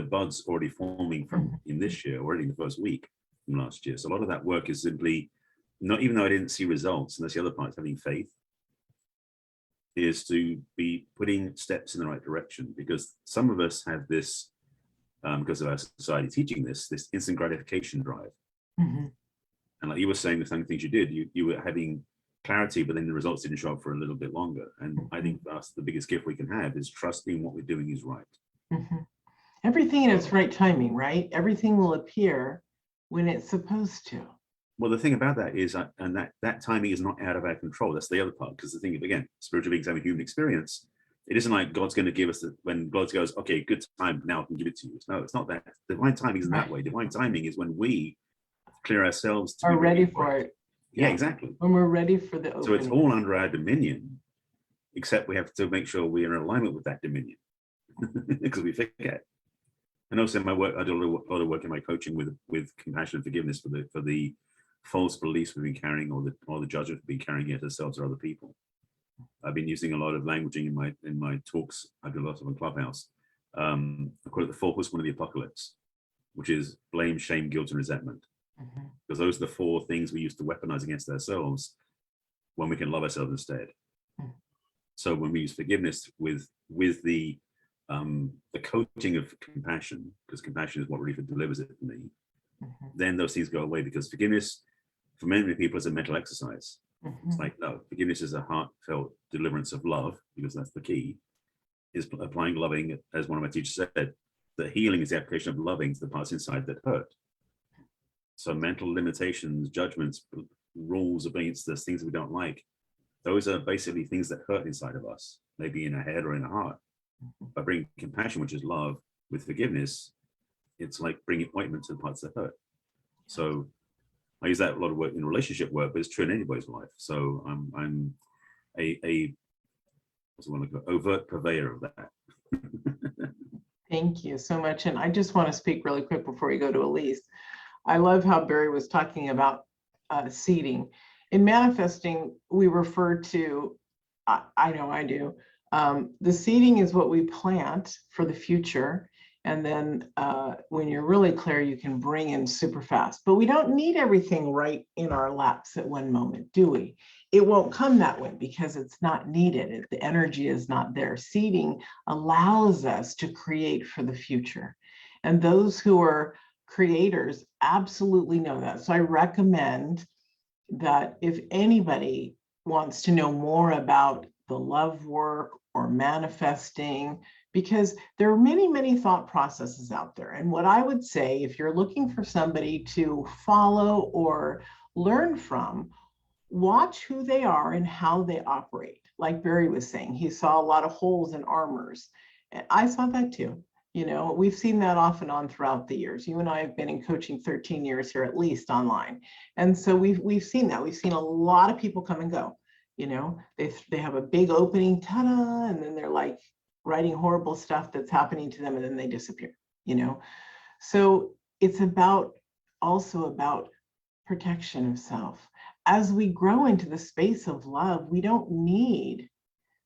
buds already forming from in this year, already in the first week from last year. So a lot of that work is simply, not even though I didn't see results, and that's the other part, having faith, is to be putting steps in the right direction. Because some of us have this, because of our society teaching this instant gratification drive. Mm-hmm. And like you were saying, the same things you did, you were having clarity, but then the results didn't show up for a little bit longer. And I think for us, the biggest gift we can have is trusting what we're doing is right. Mm-hmm. Everything in its right timing, right? Everything will appear when it's supposed to. Well, the thing about that is, and that timing is not out of our control. That's the other part, because the thing, again, spiritual beings have a human experience. It isn't like God's going to give us when God goes, okay, good time, now I can give it to you. No, it's not that. Divine timing isn't that way. Divine timing is when we clear ourselves to are be ready for it. Yeah, exactly. When we're ready for the opening. So it's all under our dominion, except we have to make sure we're in alignment with that dominion, because we forget. And also in my work, I do a lot of work in my coaching with compassion and forgiveness for the false beliefs we've been carrying, or the judgment we've been carrying against ourselves or other people. I've been using a lot of languaging in my talks. I do a lot of on Clubhouse. I call it the 4 horsemen of the apocalypse, which is blame, shame, guilt, and resentment. Mm-hmm. Because those are the 4 things we used to weaponize against ourselves when we can love ourselves instead. Mm-hmm. So when we use forgiveness with the coaching of compassion, because compassion is what really delivers it for me, mm-hmm. then those things go away, because forgiveness for many people is a mental exercise. Mm-hmm. It's like, no, forgiveness is a heartfelt deliverance of love, because that's the key, is applying loving, as one of my teachers said, that healing is the application of loving to the parts inside that hurt. So mental limitations, judgments, rules against us, things we don't like, those are basically things that hurt inside of us, maybe in a head or in a heart. By bringing compassion, which is love, with forgiveness, it's like bringing ointment to the parts that hurt. So I use that a lot of work in relationship work, but it's true in anybody's life. So I'm a what's the one like, overt purveyor of that. Thank you so much. And I just want to speak really quick before we go to Elise. I love how Barry was talking about seeding. In manifesting, we refer to, I know I do, the seeding is what we plant for the future. And then when you're really clear, you can bring in super fast. But we don't need everything right in our laps at one moment, do we? It won't come that way because it's not needed. The energy is not there. Seeding allows us to create for the future. And those who are creators absolutely know that. So I recommend that if anybody wants to know more about the love work or manifesting, because there are many, many thought processes out there. And what I would say, if you're looking for somebody to follow or learn from, watch who they are and how they operate. Like Barry was saying, he saw a lot of holes in armors. And I saw that too. You know, we've seen that off and on throughout the years. You and I have been in coaching 13 years here, at least online. And so we've seen that. We've seen a lot of people come and go. You know, they have a big opening, ta-da, and then they're like writing horrible stuff that's happening to them, and then they disappear, you know. So it's also about protection of self. As we grow into the space of love, we don't need,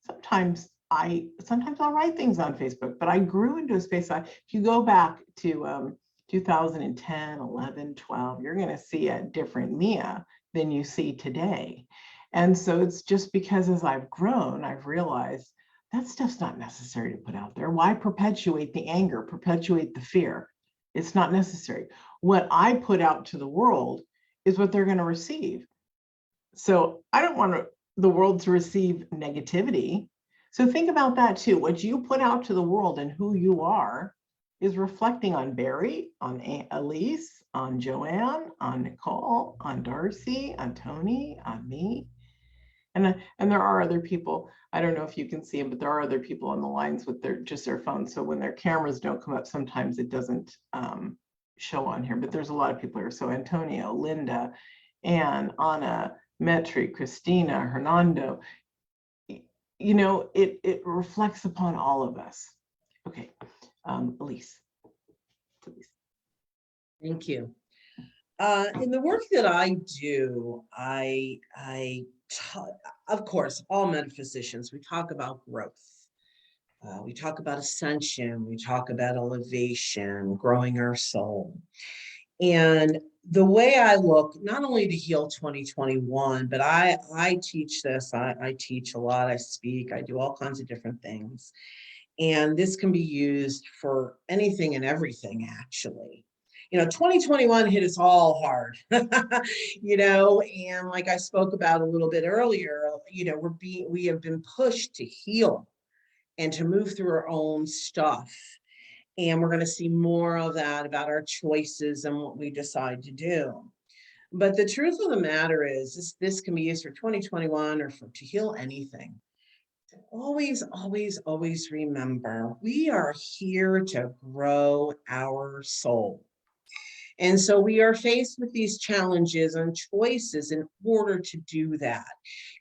sometimes I'll write things on Facebook, but I grew into a space. If you go back to 2010, 11, 12, you're going to see a different Mia than you see today. And so it's just because as I've grown, I've realized that stuff's not necessary to put out there. Why perpetuate the anger, perpetuate the fear? It's not necessary. What I put out to the world is what they're going to receive. So I don't want the world to receive negativity. So think about that too. What you put out to the world and who you are is reflecting on Barry, on Elise, on Joanne, on Nicole, on Darcy, on Tony, on me. And there are other people. I don't know if you can see them, but there are other people on the lines with their phones. So when their cameras don't come up, sometimes it doesn't show on here. But there's a lot of people here. So Antonio, Linda, Anne, Anna, Metri, Christina, Hernando. You know, it reflects upon all of us. Okay, Elise, please. Thank you. In the work that I do, of course, all metaphysicians, we talk about growth. We talk about ascension. We talk about elevation, growing our soul. And the way I look, not only to heal 2021, but I teach this. I teach a lot. I speak. I do all kinds of different things. And this can be used for anything and everything, actually. You know, 2021 hit us all hard, you know, and like I spoke about a little bit earlier, you know, we have been pushed to heal and to move through our own stuff. And we're going to see more of that about our choices and what we decide to do. But the truth of the matter is this can be used for 2021 or to heal anything. Always, always, always remember, we are here to grow our soul. And so we are faced with these challenges and choices in order to do that.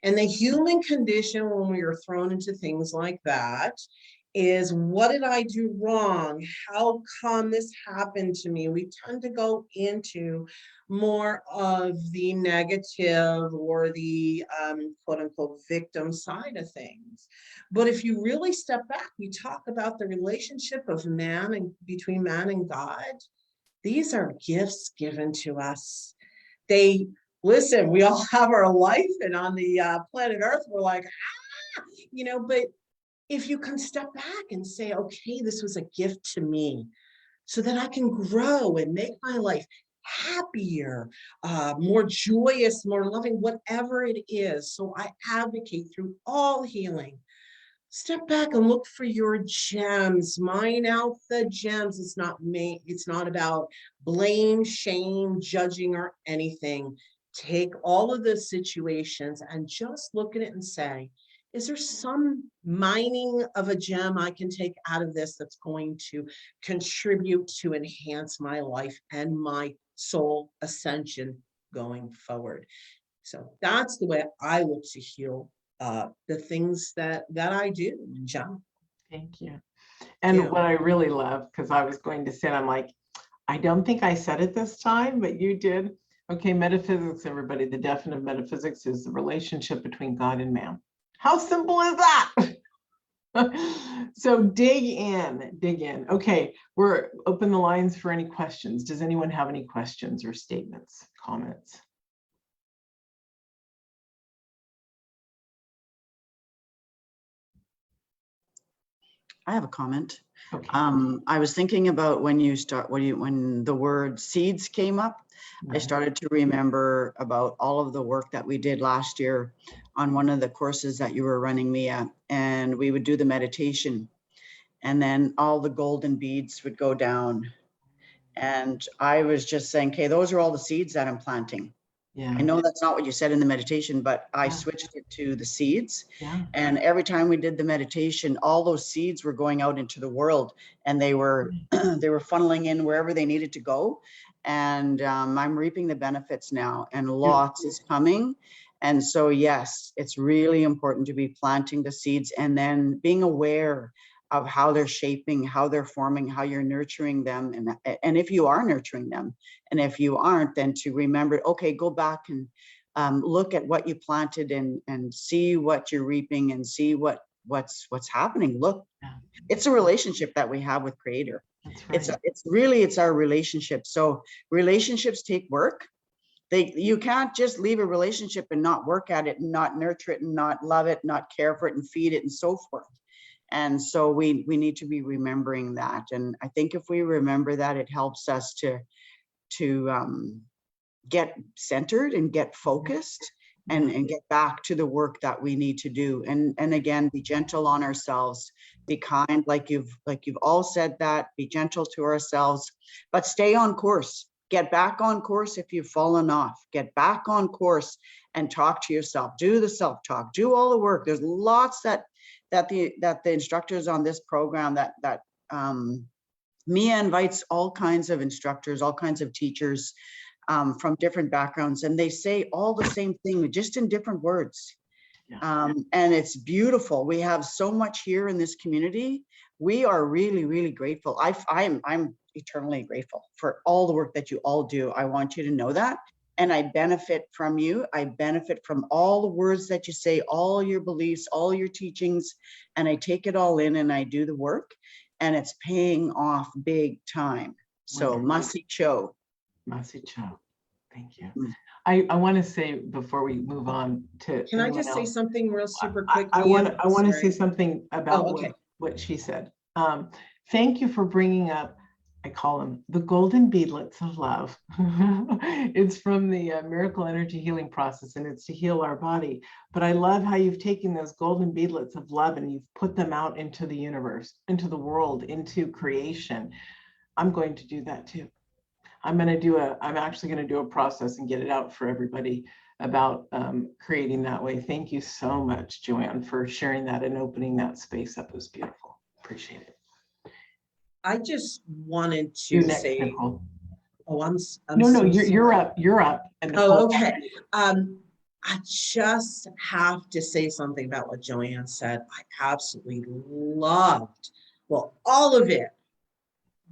And the human condition when we are thrown into things like that is, what did I do wrong? How come this happened to me? We tend to go into more of the negative or the quote unquote victim side of things. But if you really step back, we talk about the relationship of man and between man and God. These are gifts given to us. Listen, we all have our life, and on the planet Earth, we're like, you know, but if you can step back and say, okay, this was a gift to me so that I can grow and make my life happier, more joyous, more loving, whatever it is. So I advocate through all healing. step back and look for your gems, mine out the gems. It's not about blame, shame, judging, or anything. Take all of the situations and just look at it and say, is there some mining of a gem I can take out of this that's going to contribute to enhance my life and my soul ascension going forward? So that's the way I look to heal the things that I do, John. Thank you. And Yeah. what I really love, because I was going to say, and I'm like, I don't think I said it this time, but you did. Okay, metaphysics, everybody. The definition of metaphysics is the relationship between God and man. How simple is that? So dig in, dig in. Okay, we're open the lines for any questions. Does anyone have any questions or statements, comments? I have a comment. Okay. I was thinking about when the word seeds came up, I started to remember about all of the work that we did last year on one of the courses that you were running, Mia, and we would do the meditation, and then all the golden beads would go down. And I was just saying, okay, those are all the seeds that I'm planting. Yeah. I know that's not what you said in the meditation, but I Yeah. switched it to the seeds. Yeah. And every time we did the meditation, all those seeds were going out into the world, and they were they were funneling in wherever they needed to go. And I'm reaping the benefits now, and lots is coming. And so, yes, it's really important to be planting the seeds and then being aware of how they're shaping, how they're forming, how you're nurturing them. And if you are nurturing them, and if you aren't, then to remember, okay, go back and look at what you planted and see what you're reaping and see what's happening. Look, it's a relationship that we have with Creator. That's right. It's our relationship. So relationships take work. You can't just leave a relationship and not work at it and not nurture it and not love it, not care for it and feed it and so forth. And so we need to be remembering that. And I think if we remember that, it helps us to get centered and get focused and get back to the work that we need to do. And again, be gentle on ourselves, be kind, like you've all said, that be gentle to ourselves, but stay on course. Get back on course if you've fallen off. Get back on course and talk to yourself. Do the self-talk. Do all the work. There's lots that the instructors on this program that Mia invites all kinds of instructors, all kinds of teachers from different backgrounds, and they say all the same thing, just in different words. Yeah. And it's beautiful. We have so much here in this community. We are really, really grateful. I'm eternally grateful for all the work that you all do. I want you to know that. And I benefit from you. I benefit from all the words that you say, all your beliefs, all your teachings, and I take it all in and I do the work, and it's paying off big time. So Masi Cho. Masi Cho. Thank you. I want to say before we move on to, Can I just say something real super quick? I want to say something about what she said. Thank you for bringing up, I call them the golden beadlets of love. It's from the miracle energy healing process, and it's to heal our body. But I love how you've taken those golden beadlets of love and you've put them out into the universe, into the world, into creation. I'm going to do that too. I'm actually going to do a process and get it out for everybody about creating that way. Thank you so much, Joanne, for sharing that and opening that space up. It was beautiful. Appreciate it. I just wanted to say, Nicole. oh, I'm no, so you're sorry. up. You're up. And oh, okay. I just have to say something about what Joanne said. I absolutely loved, well, all of it,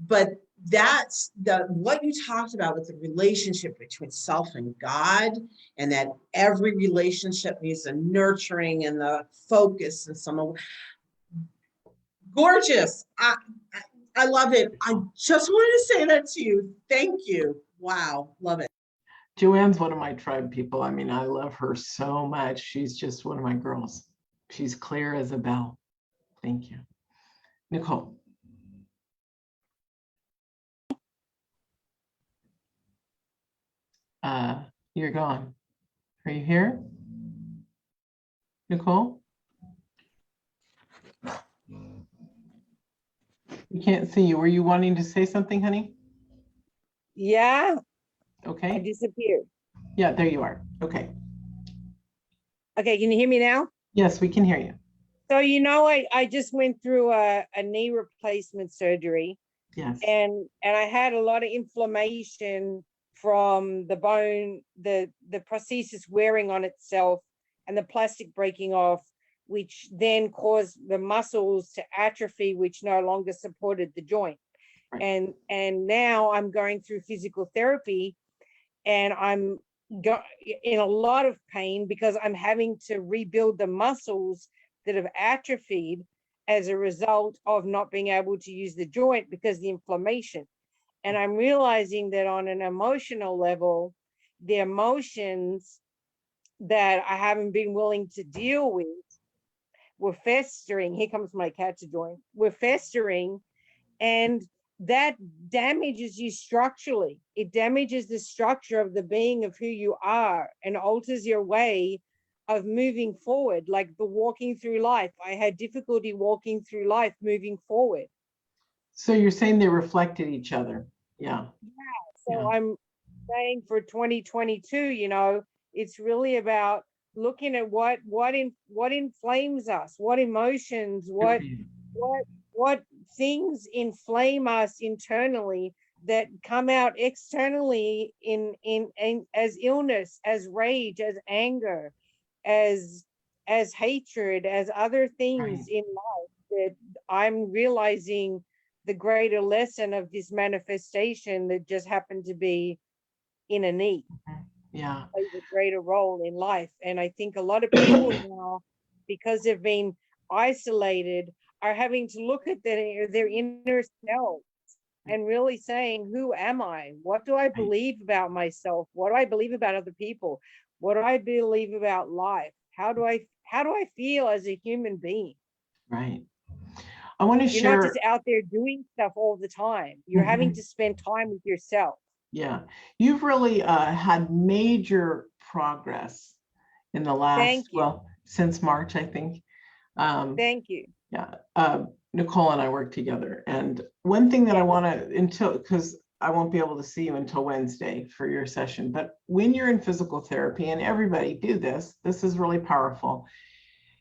but that's what you talked about with the relationship between self and God, and that every relationship needs the nurturing and the focus and some gorgeous. I love it. I just wanted to say that to you. Thank you. Wow. Love it. Joanne's one of my tribe people. I mean, I love her so much. She's just one of my girls. She's clear as a bell. Thank you. Nicole. You're gone. Are you here? Nicole? We can't see you. Were you wanting to say something, honey? Yeah, I Okay. disappeared. Yeah, there you are. Okay. Okay, can you hear me now? Yes, we can hear you. So, I just went through a knee replacement surgery, Yes. and I had a lot of inflammation from the bone, the prosthesis wearing on itself and the plastic breaking off, which then caused the muscles to atrophy, which no longer supported the joint. Right. And now I'm going through physical therapy, and I'm in a lot of pain because I'm having to rebuild the muscles that have atrophied as a result of not being able to use the joint because of the inflammation. And I'm realizing that on an emotional level, the emotions that I haven't been willing to deal with were festering. Here comes my cat to join. We're festering, and that damages you structurally. It damages the structure of the being of who you are and alters your way of moving forward, like the walking through life. I had difficulty walking through life, moving forward. So you're saying they reflected each other. Yeah. So Yeah. I'm saying for 2022, it's really about looking at what inflames us, what emotions, what things inflame us internally that come out externally in as illness, as rage, as anger, as hatred, as other things Right. in life, that I'm realizing the greater lesson of this manifestation that just happened to be in a knee Yeah. plays a greater role in life. And I think a lot of people now, because they've been isolated, are having to look at their inner selves and really saying, who am I? What do I believe about myself? What do I believe about other people? What do I believe about life? How do I feel as a human being? Right. I want to You're not just share. out there doing stuff all the time. You're having Mhm. to spend time with yourself. Yeah. You've really had major progress in the last, Thank you. well, since March, I think. Thank you. Yeah. Nicole and I work together. And one thing that I want to, because I won't be able to see you until Wednesday for your session, but when you're in physical therapy, and everybody do this, this is really powerful.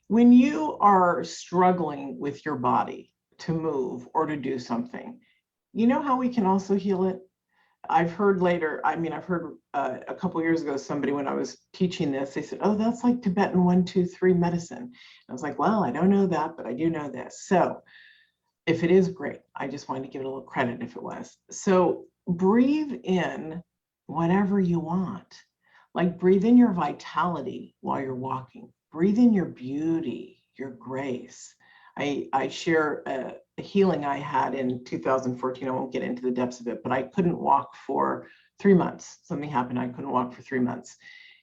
When you are struggling with your body to move or to do something, you know how we can also heal it? I've heard later, I've heard a couple of years ago, somebody, when I was teaching this, they said, oh, that's like Tibetan 1, 2, 3 medicine. I was like, well, I don't know that, but I do know this. So if it is, great. I just wanted to give it a little credit if it was. So breathe in whatever you want. Like breathe in your vitality while you're walking. Breathe in your beauty, your grace. I share a healing I had in 2014. I won't get into the depths of it, but I couldn't walk for 3 months. Something happened. I couldn't walk for 3 months.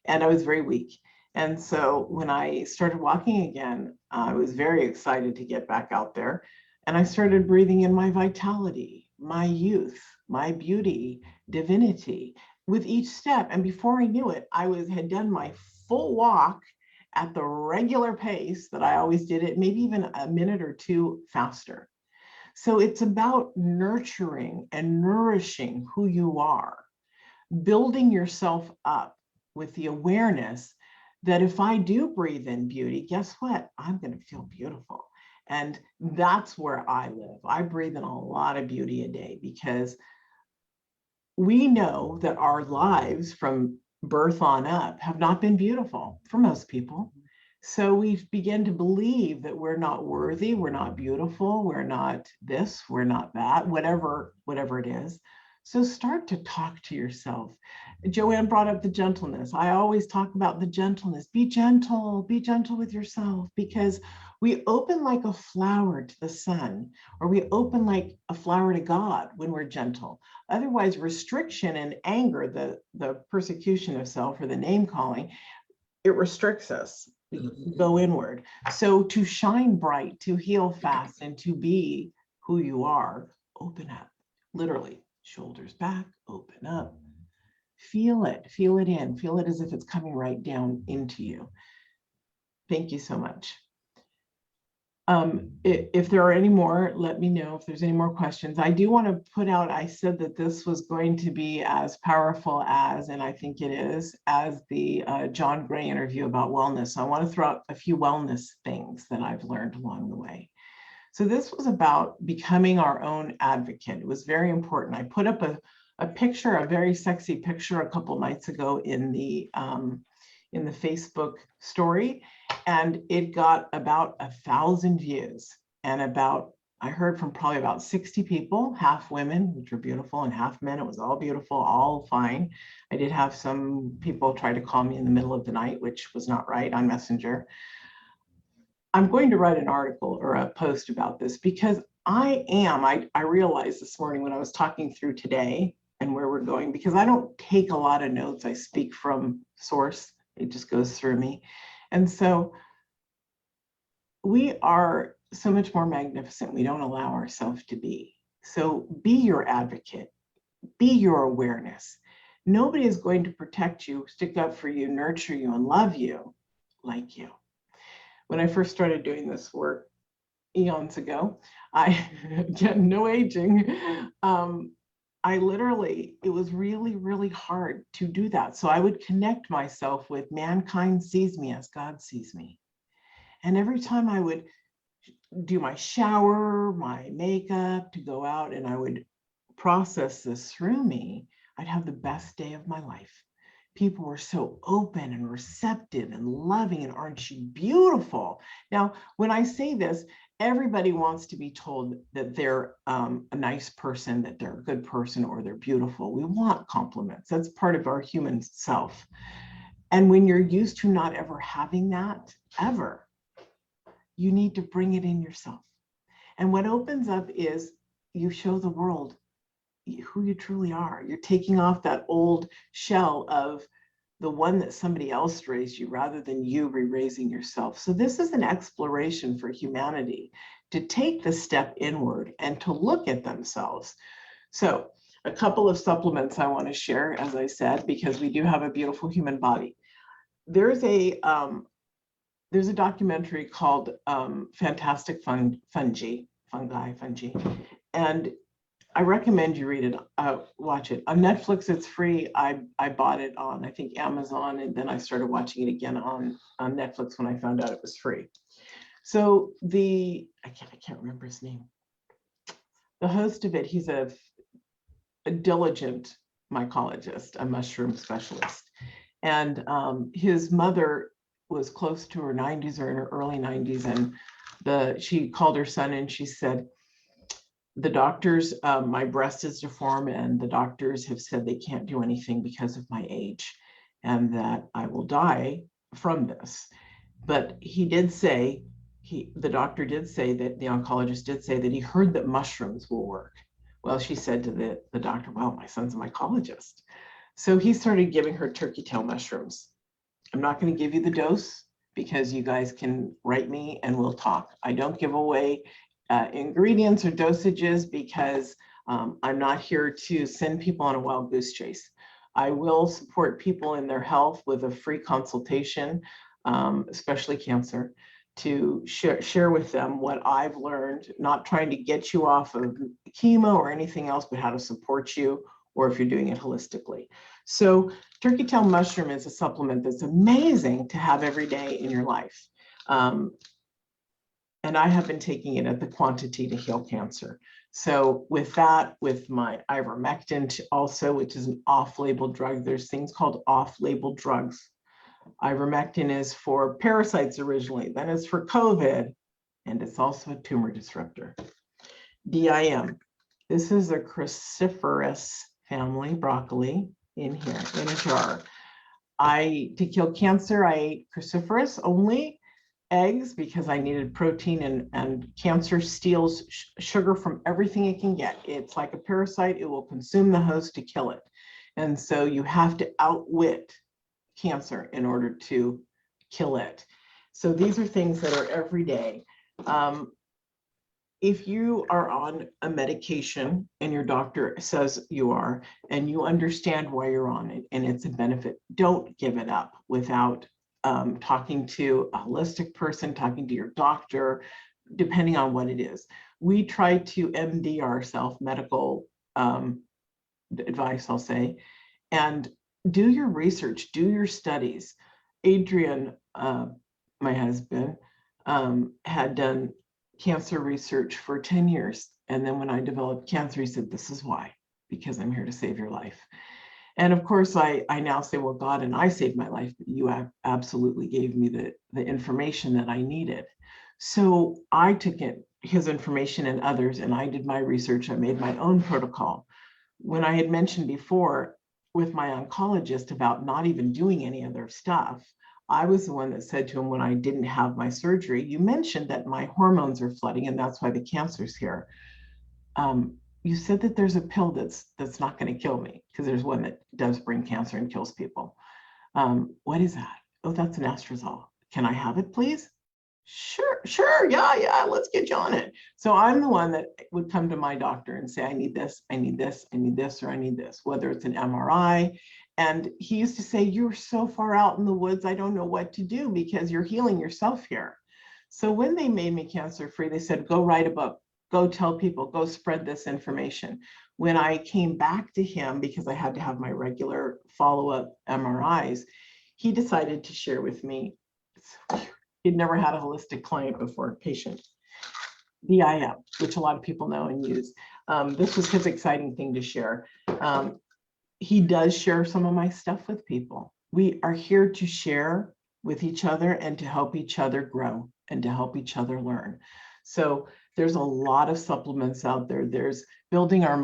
And I was very weak. And so when I started walking again, I was very excited to get back out there. And I started breathing in my vitality, my youth, my beauty, divinity with each step. And before I knew it, had done my full walk at the regular pace that I always did it, maybe even a minute or two faster. So it's about nurturing and nourishing who you are, building yourself up with the awareness that if I do breathe in beauty, guess what? I'm going to feel beautiful. And that's where I live. I breathe in a lot of beauty a day because we know that our lives from birth on up have not been beautiful for most people. So we begin to believe that we're not worthy, we're not beautiful, we're not this, we're not that, whatever it is. So start to talk to yourself. Joanne brought up the gentleness. I always talk about the gentleness. Be gentle with yourself, because we open like a flower to the sun, or we open like a flower to God when we're gentle. Otherwise, restriction and anger, the persecution of self or the name calling, it restricts us. We go inward. So to shine bright, to heal fast, and to be who you are, open up, literally, shoulders back, open up. Feel it in, feel it as if it's coming right down into you. Thank you so much. If there are any more, let me know if there's any more questions. I do want to put out, I said that this was going to be as powerful as, and I think it is, as the John Gray interview about wellness. So I want to throw out a few wellness things that I've learned along the way. So this was about becoming our own advocate. It was very important. I put up a picture, a very sexy picture a couple nights ago in the Facebook story, and it got about 1,000 views, and I heard from probably about 60 people, half women, which are beautiful, and half men. It was all beautiful, all fine. I did have some people try to call me in the middle of the night, which was not right, on Messenger. I'm going to write an article or a post about this because I realized this morning when I was talking through today and where we're going, because I don't take a lot of notes. I speak from source. It just goes through me. And so we are so much more magnificent. We don't allow ourselves to be. So be your advocate, be your awareness. Nobody is going to protect you, stick up for you, nurture you, and love you like you. When I first started doing this work eons ago, no aging, it was really, really hard to do that. So I would connect myself with mankind sees me as God sees me. And every time I would do my shower, my makeup to go out, and I would process this through me, I'd have the best day of my life. People were so open and receptive and loving, and aren't you beautiful? Now, when I say this, everybody wants to be told that they're a nice person, that they're a good person, or they're beautiful. We want compliments. That's part of our human self. And when you're used to not ever having that, ever, you need to bring it in yourself. And what opens up is you show the world who you truly are. You're taking off that old shell of the one that somebody else raised you rather than you re-raising yourself. So this is an exploration for humanity to take the step inward and to look at themselves. So a couple of supplements I want to share, as I said, because we do have a beautiful human body. There's a documentary called Fantastic Fungi, and I recommend you read it, watch it. On Netflix, it's free. I bought it on, I think, Amazon, and then I started watching it again on Netflix when I found out it was free. So I can't remember his name. The host of it, he's a diligent mycologist, a mushroom specialist. And his mother was close to her 90s or in her early 90s, and she called her son and she said, the doctors, my breast is deformed, and the doctors have said they can't do anything because of my age and that I will die from this. But he did say, the doctor did say that, the oncologist did say that he heard that mushrooms will work. Well, she said to the doctor, well, my son's a mycologist. So he started giving her turkey tail mushrooms. I'm not going to give you the dose because you guys can write me and we'll talk. I don't give away ingredients or dosages because I'm not here to send people on a wild goose chase. I will support people in their health with a free consultation, especially cancer, to share with them what I've learned, not trying to get you off of chemo or anything else, but how to support you, or if you're doing it holistically. So turkey tail mushroom is a supplement that's amazing to have every day in your life. And I have been taking it at the quantity to heal cancer. So with that, with my ivermectin also, which is an off-label drug, there's things called off-label drugs. Ivermectin is for parasites originally, then it's for COVID, and it's also a tumor disruptor. DIM, this is a cruciferous family broccoli in here, in a jar. To kill cancer, I ate cruciferous only, eggs, because I needed protein, and cancer steals sugar from everything it can get. It's like a parasite, it will consume the host to kill it. And so you have to outwit cancer in order to kill it. So these are things that are every day. If you are on a medication and your doctor says you are, and you understand why you're on it and it's a benefit, don't give it up without talking to a holistic person, talking to your doctor, depending on what it is. We try to MD ourselves, medical advice, I'll say, and do your research, do your studies. Adrian, my husband, had done cancer research for 10 years. And then when I developed cancer, he said, this is why, because I'm here to save your life. And of course, I now say, well, God and I saved my life, but you absolutely gave me the information that I needed. So I took his information and others, and I did my research. I made my own protocol. When I had mentioned before with my oncologist about not even doing any other stuff, I was the one that said to him when I didn't have my surgery, you mentioned that my hormones are flooding and that's why the cancer's here. You said that there's a pill that's not going to kill me, because there's one that does bring cancer and kills people. What is that? Oh, that's an Astrazole. Can I have it, please? Sure, yeah, let's get you on it. So I'm the one that would come to my doctor and say, I need this, I need this, I need this, or I need this, whether it's an MRI. And he used to say, you're so far out in the woods, I don't know what to do because you're healing yourself here. So when they made me cancer-free, they said, go write a book, go tell people, go spread this information. When I came back to him, because I had to have my regular follow-up MRIs, he decided to share with me, he'd never had a holistic client before, patient, DIM, which a lot of people know and use. This was his exciting thing to share. He does share some of my stuff with people. We are here to share with each other and to help each other grow and to help each other learn. So there's a lot of supplements out there. There's building our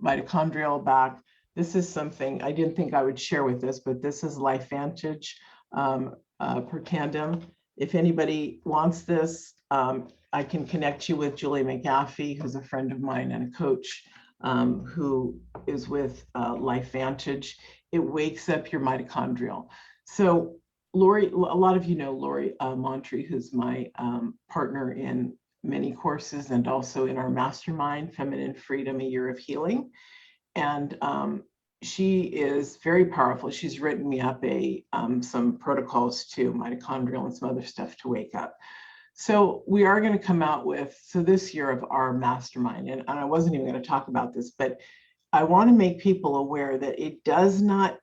mitochondrial back. This is something I didn't think I would share with this, but this is LifeVantage per tandem. If anybody wants this, I can connect you with Julie McGaffey, who's a friend of mine and a coach who is with LifeVantage. It wakes up your mitochondrial. So Lori, a lot of you know Lori Montre, who's my partner in many courses and also in our mastermind, Feminine Freedom, A Year of Healing. And she is very powerful. She's written me up some protocols to mitochondrial and some other stuff to wake up. So we are going to come out with, so this year of our mastermind, and I wasn't even going to talk about this, but I want to make people aware that it does not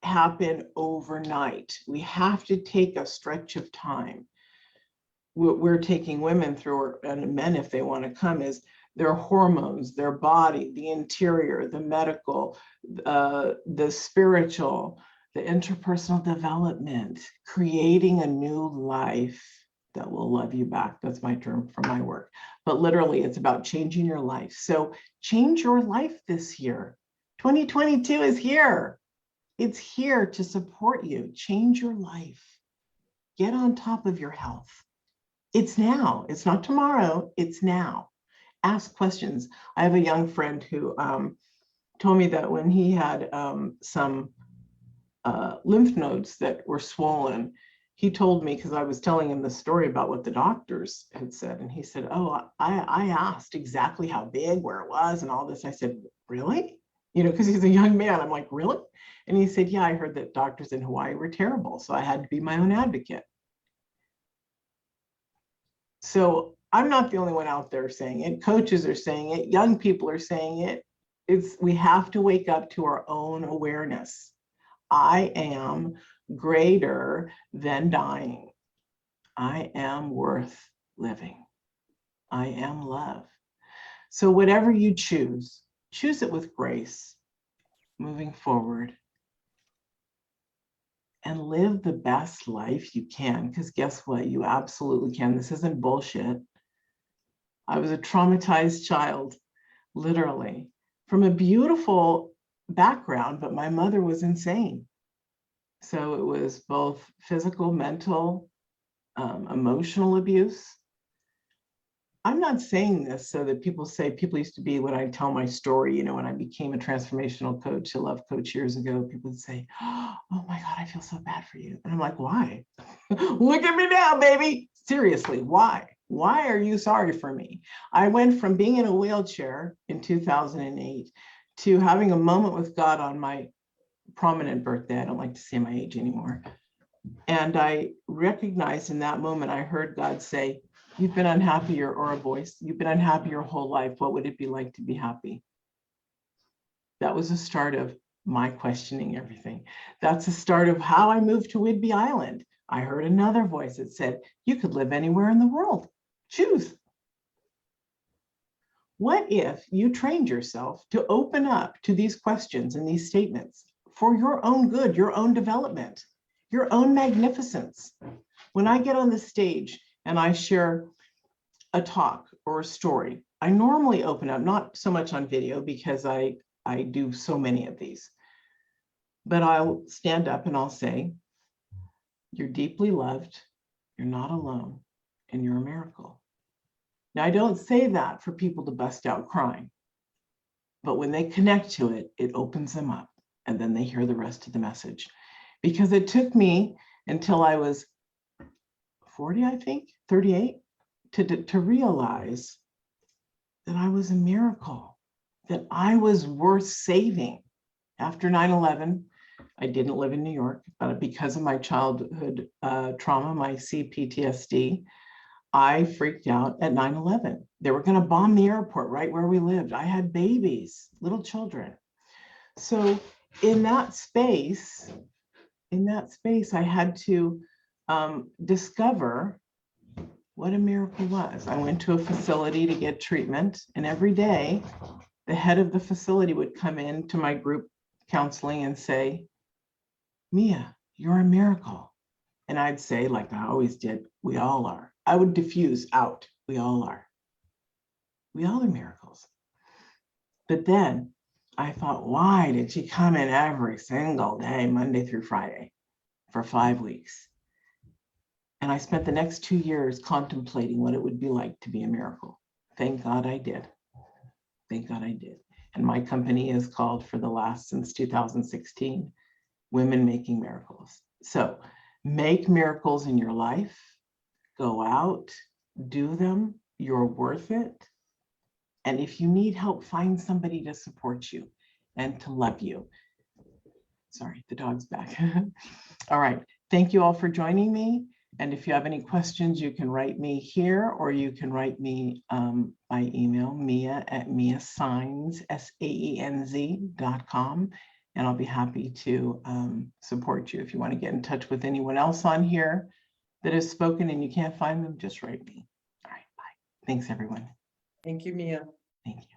happen overnight. We have to take a stretch of time. We're taking women through, and men if they want to come, is their hormones, their body, the interior, the medical, the spiritual, the interpersonal development, creating a new life that will love you back. That's my term for my work. But literally, it's about changing your life. So change your life this year. 2022 is here. It's here to support you. Change your life. Get on top of your health. It's now. It's not tomorrow. It's now. Ask questions. I have a young friend who told me that when he had some lymph nodes that were swollen, he told me, because I was telling him the story about what the doctors had said, and he said, oh, I asked exactly how big, where it was and all this. I said, really? You know, because he's a young man. I'm like, really? And he said, yeah, I heard that doctors in Hawaii were terrible, so I had to be my own advocate. So I'm not the only one out there saying it. Coaches are saying it. Young people are saying it. We have to wake up to our own awareness. I am greater than dying. I am worth living. I am love. So whatever you choose it with grace, moving forward, and live the best life you can, because guess what? You absolutely can. This isn't bullshit. I was a traumatized child, literally, from a beautiful background, but my mother was insane. So it was both physical, mental, emotional abuse. I'm not saying this so that people used to be, when I tell my story, you know, when I became a transformational coach, a love coach years ago, people would say, oh my God, I feel so bad for you. And I'm like, why? Look at me now, baby. Seriously, why? Why are you sorry for me? I went from being in a wheelchair in 2008 to having a moment with God on my prominent birthday. I don't like to say my age anymore. And I recognized in that moment, I heard God say, You've been unhappy, or a voice, you've been unhappy your whole life. What would it be like to be happy? That was the start of my questioning everything. That's the start of how I moved to Whidbey Island. I heard another voice that said, you could live anywhere in the world. Choose. What if you trained yourself to open up to these questions and these statements for your own good, your own development, your own magnificence? When I get on the stage and I share a talk or a story, I normally open up, not so much on video because I do so many of these, but I'll stand up and I'll say, you're deeply loved, you're not alone, and you're a miracle. Now, I don't say that for people to bust out crying, but when they connect to it, it opens them up, and then they hear the rest of the message. Because it took me until I was 40, I think, 38, to realize that I was a miracle, that I was worth saving. After 9/11, I didn't live in New York, but because of my childhood trauma, my CPTSD, I freaked out at 9/11. They were going to bomb the airport right where we lived. I had babies, little children. So in that space, I had to discover what a miracle was. I went to a facility to get treatment, and every day the head of the facility would come into my group counseling and say, Mia, you're a miracle. And I'd say, like I always did, we all are. I would diffuse out, we all are. We all are miracles. But then I thought, why did she come in every single day, Monday through Friday, for 5 weeks? And I spent the next 2 years contemplating what it would be like to be a miracle. Thank God I did. Thank God I did. And my company is called, for the last, since 2016, Women Making Miracles. So make miracles in your life. Go out, do them. You're worth it. And if you need help, find somebody to support you and to love you. Sorry, the dog's back. All right. Thank you all for joining me. And if you have any questions, you can write me here, or you can write me by email, Mia@miasaenz, SAENZ.com. And I'll be happy to support you. If you want to get in touch with anyone else on here that has spoken and you can't find them, just write me. All right, bye. Thanks, everyone. Thank you, Mia. Thank you.